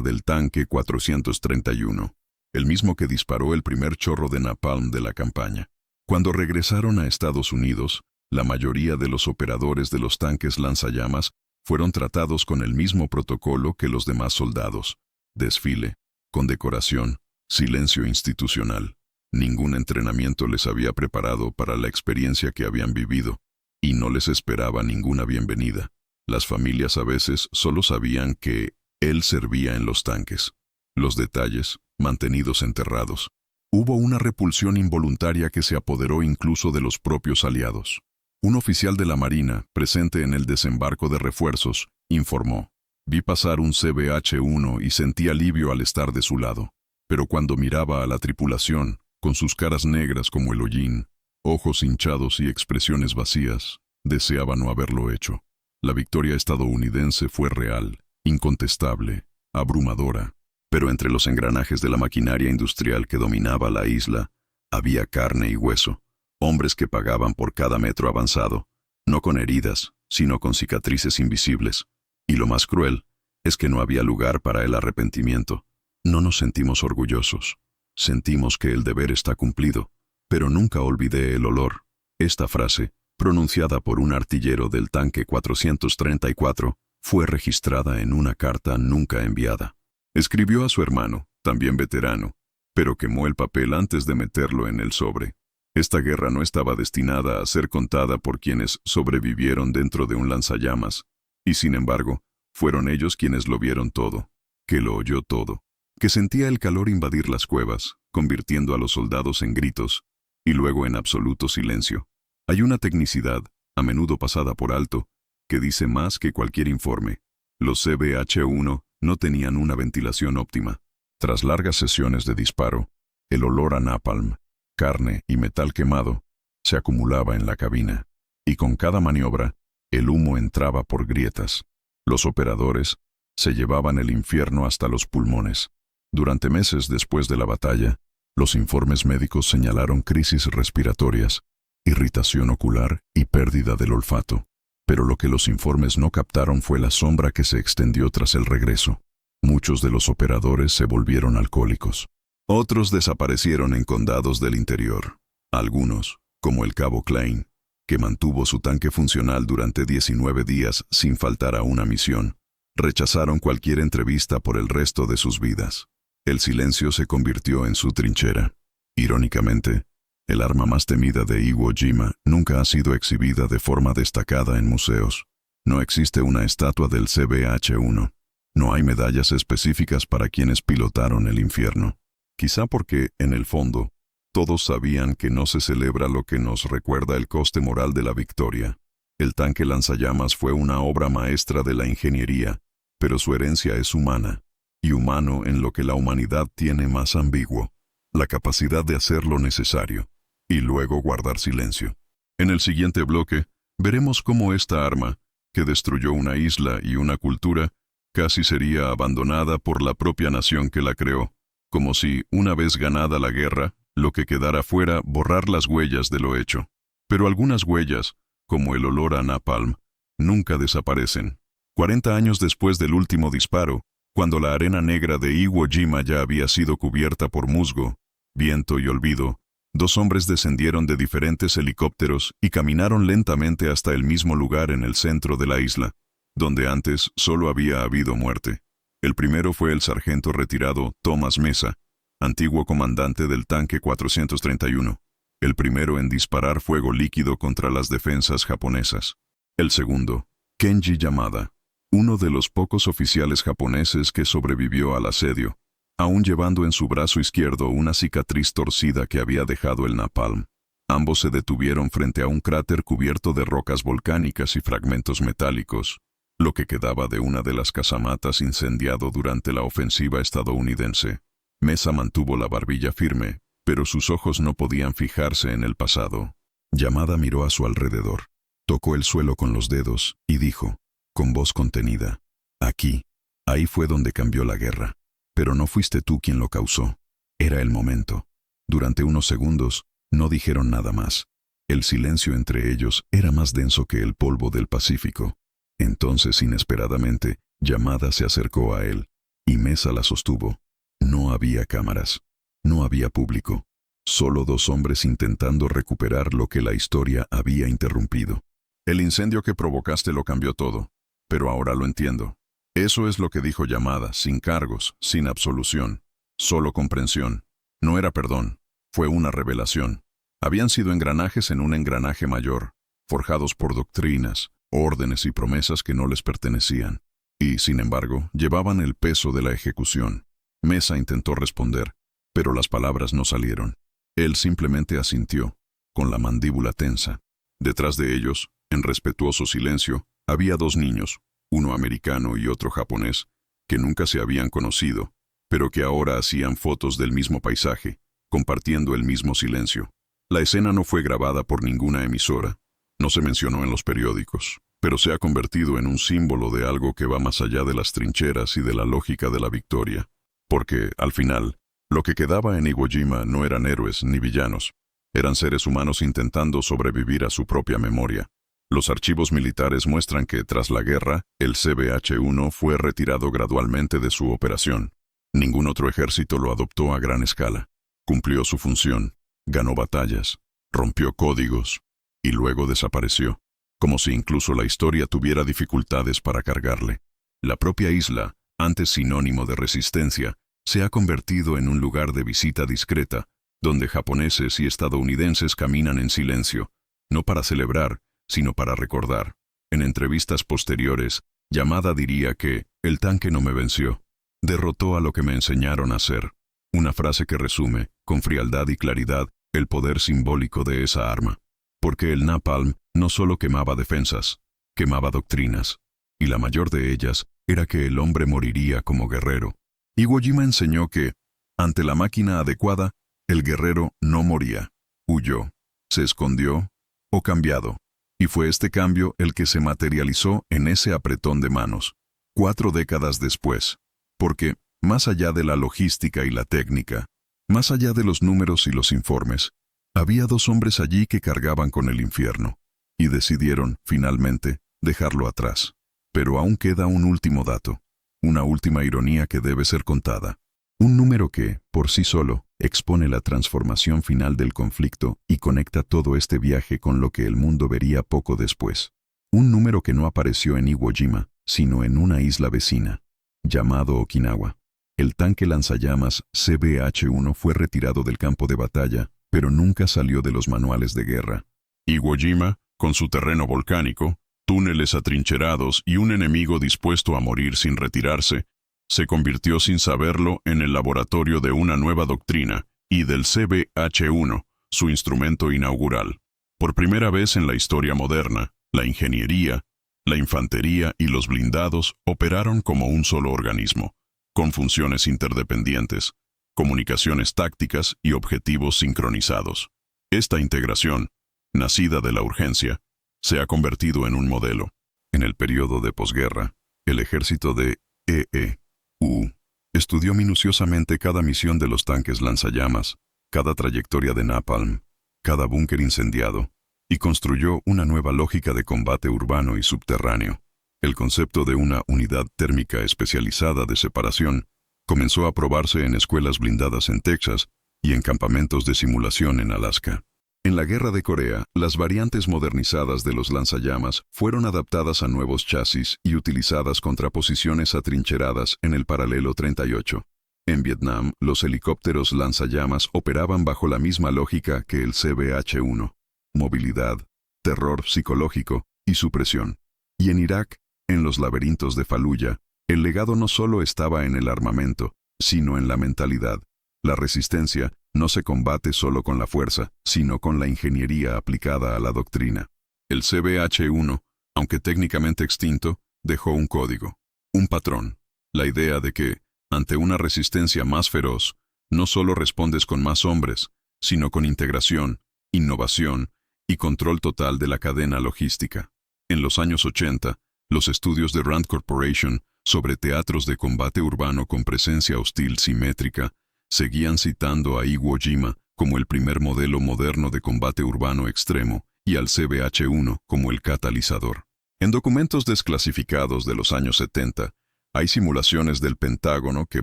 del tanque 431, el mismo que disparó el primer chorro de napalm de la campaña. Cuando regresaron a Estados Unidos, la mayoría de los operadores de los tanques lanzallamas fueron tratados con el mismo protocolo que los demás soldados: desfile, condecoración, silencio institucional. Ningún entrenamiento les había preparado para la experiencia que habían vivido, y no les esperaba ninguna bienvenida. Las familias a veces solo sabían que él servía en los tanques. Los detalles, mantenidos enterrados. Hubo una repulsión involuntaria que se apoderó incluso de los propios aliados. Un oficial de la Marina, presente en el desembarco de refuerzos, informó: vi pasar un CBH-1 y sentí alivio al estar de su lado. Pero cuando miraba a la tripulación, con sus caras negras como el hollín, ojos hinchados y expresiones vacías, deseaba no haberlo hecho. La victoria estadounidense fue real, incontestable, abrumadora, pero entre los engranajes de la maquinaria industrial que dominaba la isla, había carne y hueso, Hombres que pagaban por cada metro avanzado, no con heridas, sino con cicatrices invisibles. Y lo más cruel es que no había lugar para el arrepentimiento. No nos sentimos orgullosos. Sentimos que el deber está cumplido, pero nunca olvidé el olor. Esta frase, pronunciada por un artillero del tanque 434, fue registrada en una carta nunca enviada. Escribió a su hermano, también veterano, pero quemó el papel antes de meterlo en el sobre. Esta guerra no estaba destinada a ser contada por quienes sobrevivieron dentro de un lanzallamas, y sin embargo, fueron ellos quienes lo vieron todo, que lo oyó todo, que sentía el calor invadir las cuevas, convirtiendo a los soldados en gritos, y luego en absoluto silencio. Hay una tecnicidad, a menudo pasada por alto, que dice más que cualquier informe. Los CBH-1 no tenían una ventilación óptima. Tras largas sesiones de disparo, el olor a napalm, carne y metal quemado se acumulaba en la cabina, y con cada maniobra, el humo entraba por grietas. Los operadores se llevaban el infierno hasta los pulmones. Durante meses después de la batalla, los informes médicos señalaron crisis respiratorias, irritación ocular y pérdida del olfato. Pero lo que los informes no captaron fue la sombra que se extendió tras el regreso. Muchos de los operadores se volvieron alcohólicos. Otros desaparecieron en condados del interior. Algunos, como el cabo Klein, que mantuvo su tanque funcional durante 19 días sin faltar a una misión, rechazaron cualquier entrevista por el resto de sus vidas. El silencio se convirtió en su trinchera. Irónicamente, el arma más temida de Iwo Jima nunca ha sido exhibida de forma destacada en museos. No existe una estatua del CBH-1. No hay medallas específicas para quienes pilotaron el infierno. Quizá porque, en el fondo, todos sabían que no se celebra lo que nos recuerda el coste moral de la victoria. El tanque lanzallamas fue una obra maestra de la ingeniería, pero su herencia es humana, y humano en lo que la humanidad tiene más ambiguo: la capacidad de hacer lo necesario, y luego guardar silencio. En el siguiente bloque, veremos cómo esta arma, que destruyó una isla y una cultura, casi sería abandonada por la propia nación que la creó, como si, una vez ganada la guerra, lo que quedara fuera borrar las huellas de lo hecho. Pero algunas huellas, como el olor a napalm, nunca desaparecen. 40 años después del último disparo, cuando la arena negra de Iwo Jima ya había sido cubierta por musgo, viento y olvido, dos hombres descendieron de diferentes helicópteros y caminaron lentamente hasta el mismo lugar en el centro de la isla, donde antes solo había habido muerte. El primero fue el sargento retirado Thomas Mesa, antiguo comandante del tanque 431, el primero en disparar fuego líquido contra las defensas japonesas. El segundo, Kenji Yamada, uno de los pocos oficiales japoneses que sobrevivió al asedio, aún llevando en su brazo izquierdo una cicatriz torcida que había dejado el napalm. Ambos se detuvieron frente a un cráter cubierto de rocas volcánicas y fragmentos metálicos, lo que quedaba de una de las casamatas incendiado durante la ofensiva estadounidense. Mesa mantuvo la barbilla firme, pero sus ojos no podían fijarse en el pasado. Yamada miró a su alrededor, tocó el suelo con los dedos y dijo, con voz contenida: aquí, ahí fue donde cambió la guerra. Pero no fuiste tú quien lo causó. Era el momento. Durante unos segundos, no dijeron nada más. El silencio entre ellos era más denso que el polvo del Pacífico. Entonces, inesperadamente, Yamada se acercó a él, y Mesa la sostuvo. No había cámaras. No había público. Solo dos hombres intentando recuperar lo que la historia había interrumpido. El incendio que provocaste lo cambió todo, pero ahora lo entiendo. Eso es lo que dijo Yamada, sin cargos, sin absolución, solo comprensión. No era perdón, fue una revelación. Habían sido engranajes en un engranaje mayor, forjados por doctrinas, órdenes y promesas que no les pertenecían. Y, sin embargo, llevaban el peso de la ejecución. Mesa intentó responder, pero las palabras no salieron. Él simplemente asintió, con la mandíbula tensa. Detrás de ellos, en respetuoso silencio, había dos niños, uno americano y otro japonés, que nunca se habían conocido, pero que ahora hacían fotos del mismo paisaje, compartiendo el mismo silencio. La escena no fue grabada por ninguna emisora, no se mencionó en los periódicos, pero se ha convertido en un símbolo de algo que va más allá de las trincheras y de la lógica de la victoria. Porque, al final, lo que quedaba en Iwo Jima no eran héroes ni villanos, Eran seres humanos intentando sobrevivir a su propia memoria. Los archivos militares muestran que, tras la guerra, el CBH-1 fue retirado gradualmente de su operación. Ningún otro ejército lo adoptó a gran escala. Cumplió su función, ganó batallas, rompió códigos y luego desapareció, como si incluso la historia tuviera dificultades para cargarle. La propia isla, antes sinónimo de resistencia, se ha convertido en un lugar de visita discreta, donde japoneses y estadounidenses caminan en silencio, no para celebrar, sino para recordar. En entrevistas posteriores, Yamada diría que «el tanque no me venció, derrotó a lo que me enseñaron a hacer», una frase que resume, con frialdad y claridad, el poder simbólico de esa arma. Porque el napalm no solo quemaba defensas, quemaba doctrinas, y la mayor de ellas era que el hombre moriría como guerrero. Iwo Jima enseñó que, ante la máquina adecuada, el guerrero no moría, huyó, se escondió o cambiado. Y fue este cambio el que se materializó en ese apretón de manos, 4 décadas después. Porque, más allá de la logística y la técnica, más allá de los números y los informes, había 2 hombres allí que cargaban con el infierno, y decidieron, finalmente, dejarlo atrás. Pero aún queda un último dato, una última ironía que debe ser contada. Un número que, por sí solo, expone la transformación final del conflicto y conecta todo este viaje con lo que el mundo vería poco después. Un número que no apareció en Iwo Jima, sino en una isla vecina, llamado Okinawa. El tanque lanzallamas CBH-1 fue retirado del campo de batalla, pero nunca salió de los manuales de guerra. Iwo Jima, con su terreno volcánico, túneles atrincherados y un enemigo dispuesto a morir sin retirarse, se convirtió sin saberlo en el laboratorio de una nueva doctrina y del CBH-1, su instrumento inaugural. Por primera vez en la historia moderna, la ingeniería, la infantería y los blindados operaron como un solo organismo, con funciones interdependientes, comunicaciones tácticas y objetivos sincronizados. Esta integración, nacida de la urgencia, se ha convertido en un modelo. En el periodo de posguerra, el ejército de EE-U estudió minuciosamente cada misión de los tanques lanzallamas, cada trayectoria de napalm, cada búnker incendiado, y construyó una nueva lógica de combate urbano y subterráneo. El concepto de una unidad térmica especializada de separación comenzó a probarse en escuelas blindadas en Texas y en campamentos de simulación en Alaska. En la Guerra de Corea, las variantes modernizadas de los lanzallamas fueron adaptadas a nuevos chasis y utilizadas contra posiciones atrincheradas en el paralelo 38. En Vietnam, los helicópteros lanzallamas operaban bajo la misma lógica que el CBH-1: movilidad, terror psicológico y supresión. Y en Irak, en los laberintos de Faluya, el legado no solo estaba en el armamento, sino en la mentalidad. La resistencia no se combate solo con la fuerza, sino con la ingeniería aplicada a la doctrina. El CBH-1, aunque técnicamente extinto, dejó un código, un patrón, la idea de que, ante una resistencia más feroz, no solo respondes con más hombres, sino con integración, innovación y control total de la cadena logística. En los años 80, los estudios de Rand Corporation sobre teatros de combate urbano con presencia hostil simétrica seguían citando a Iwo Jima como el primer modelo moderno de combate urbano extremo y al CBH-1 como el catalizador. En documentos desclasificados de los años 70, hay simulaciones del Pentágono que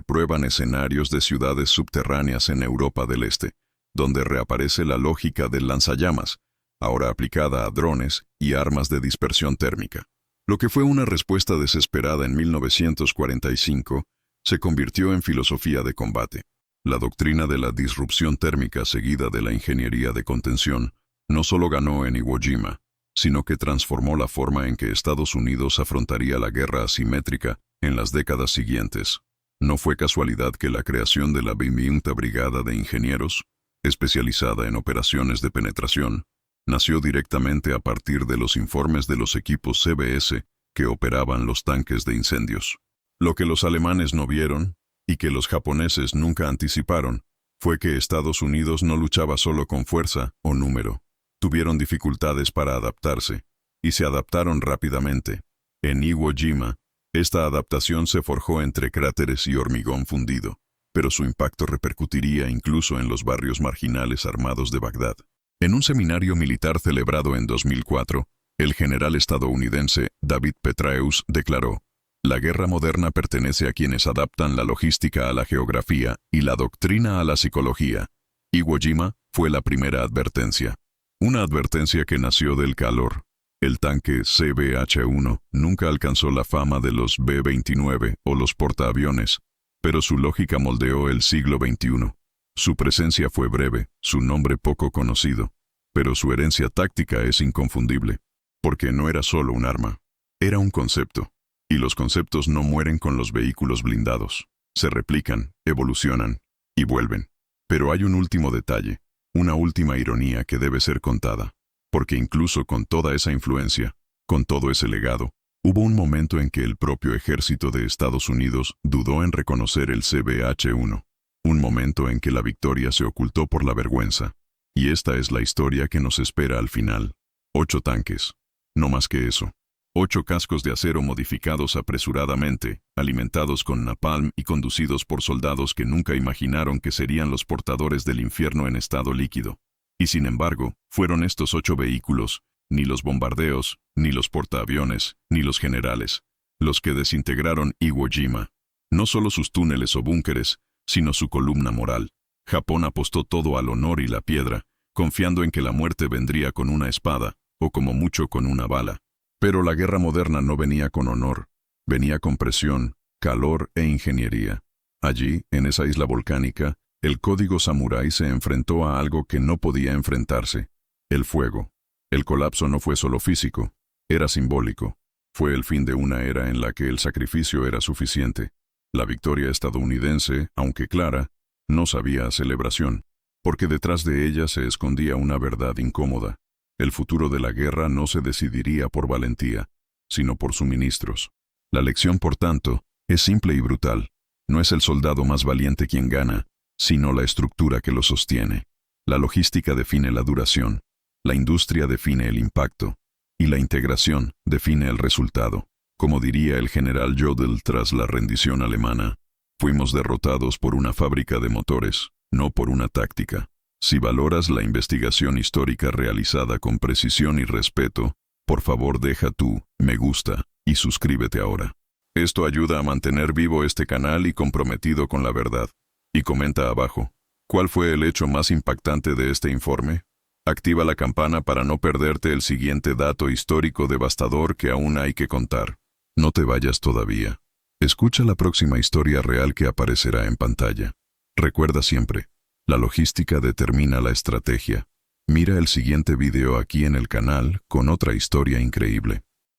prueban escenarios de ciudades subterráneas en Europa del Este, donde reaparece la lógica del lanzallamas, ahora aplicada a drones y armas de dispersión térmica. Lo que fue una respuesta desesperada en 1945 se convirtió en filosofía de combate. La doctrina de la disrupción térmica seguida de la ingeniería de contención no solo ganó en Iwo Jima, sino que transformó la forma en que Estados Unidos afrontaría la guerra asimétrica en las décadas siguientes. No fue casualidad que la creación de la 25ª Brigada de Ingenieros, especializada en operaciones de penetración, nació directamente a partir de los informes de los equipos CBS que operaban los tanques de incendios. Lo que los alemanes no vieron, y que los japoneses nunca anticiparon, fue que Estados Unidos no luchaba solo con fuerza o número. Tuvieron dificultades para adaptarse, y se adaptaron rápidamente. En Iwo Jima, esta adaptación se forjó entre cráteres y hormigón fundido, pero su impacto repercutiría incluso en los barrios marginales armados de Bagdad. En un seminario militar celebrado en 2004, el general estadounidense David Petraeus declaró: "La guerra moderna pertenece a quienes adaptan la logística a la geografía y la doctrina a la psicología". Iwo Jima fue la primera advertencia. Una advertencia que nació del calor. El tanque CBH-1 nunca alcanzó la fama de los B-29 o los portaaviones, pero su lógica moldeó el siglo XXI. Su presencia fue breve, su nombre poco conocido, pero su herencia táctica es inconfundible, porque no era solo un arma, era un concepto. Y los conceptos no mueren con los vehículos blindados. Se replican, evolucionan y vuelven. Pero hay un último detalle, una última ironía que debe ser contada. Porque incluso con toda esa influencia, con todo ese legado, hubo un momento en que el propio ejército de Estados Unidos dudó en reconocer el CBH-1. Un momento en que la victoria se ocultó por la vergüenza. Y esta es la historia que nos espera al final. 8 tanques. No más que eso. 8 cascos de acero modificados apresuradamente, alimentados con napalm y conducidos por soldados que nunca imaginaron que serían los portadores del infierno en estado líquido. Y sin embargo, fueron estos 8 vehículos, ni los bombardeos, ni los portaaviones, ni los generales, los que desintegraron Iwo Jima. No solo sus túneles o búnkeres, sino su columna moral. Japón apostó todo al honor y la piedra, confiando en que la muerte vendría con una espada, o como mucho con una bala. Pero la guerra moderna no venía con honor, venía con presión, calor e ingeniería. Allí, en esa isla volcánica, el código samurái se enfrentó a algo que no podía enfrentarse: el fuego. El colapso no fue solo físico, era simbólico. Fue el fin de una era en la que el sacrificio era suficiente. La victoria estadounidense, aunque clara, no sabía a celebración, porque detrás de ella se escondía una verdad incómoda. El futuro de la guerra no se decidiría por valentía, sino por suministros. La lección, por tanto, es simple y brutal. No es el soldado más valiente quien gana, sino la estructura que lo sostiene. La logística define la duración, la industria define el impacto, y la integración define el resultado. Como diría el general Jodl tras la rendición alemana: "Fuimos derrotados por una fábrica de motores, no por una táctica". Si valoras la investigación histórica realizada con precisión y respeto, por favor deja tu me gusta y suscríbete ahora. Esto ayuda a mantener vivo este canal y comprometido con la verdad. Y comenta abajo, ¿cuál fue el hecho más impactante de este informe? Activa la campana para no perderte el siguiente dato histórico devastador que aún hay que contar. No te vayas todavía. Escucha la próxima historia real que aparecerá en pantalla. Recuerda siempre, la logística determina la estrategia. Mira el siguiente video aquí en el canal con otra historia increíble.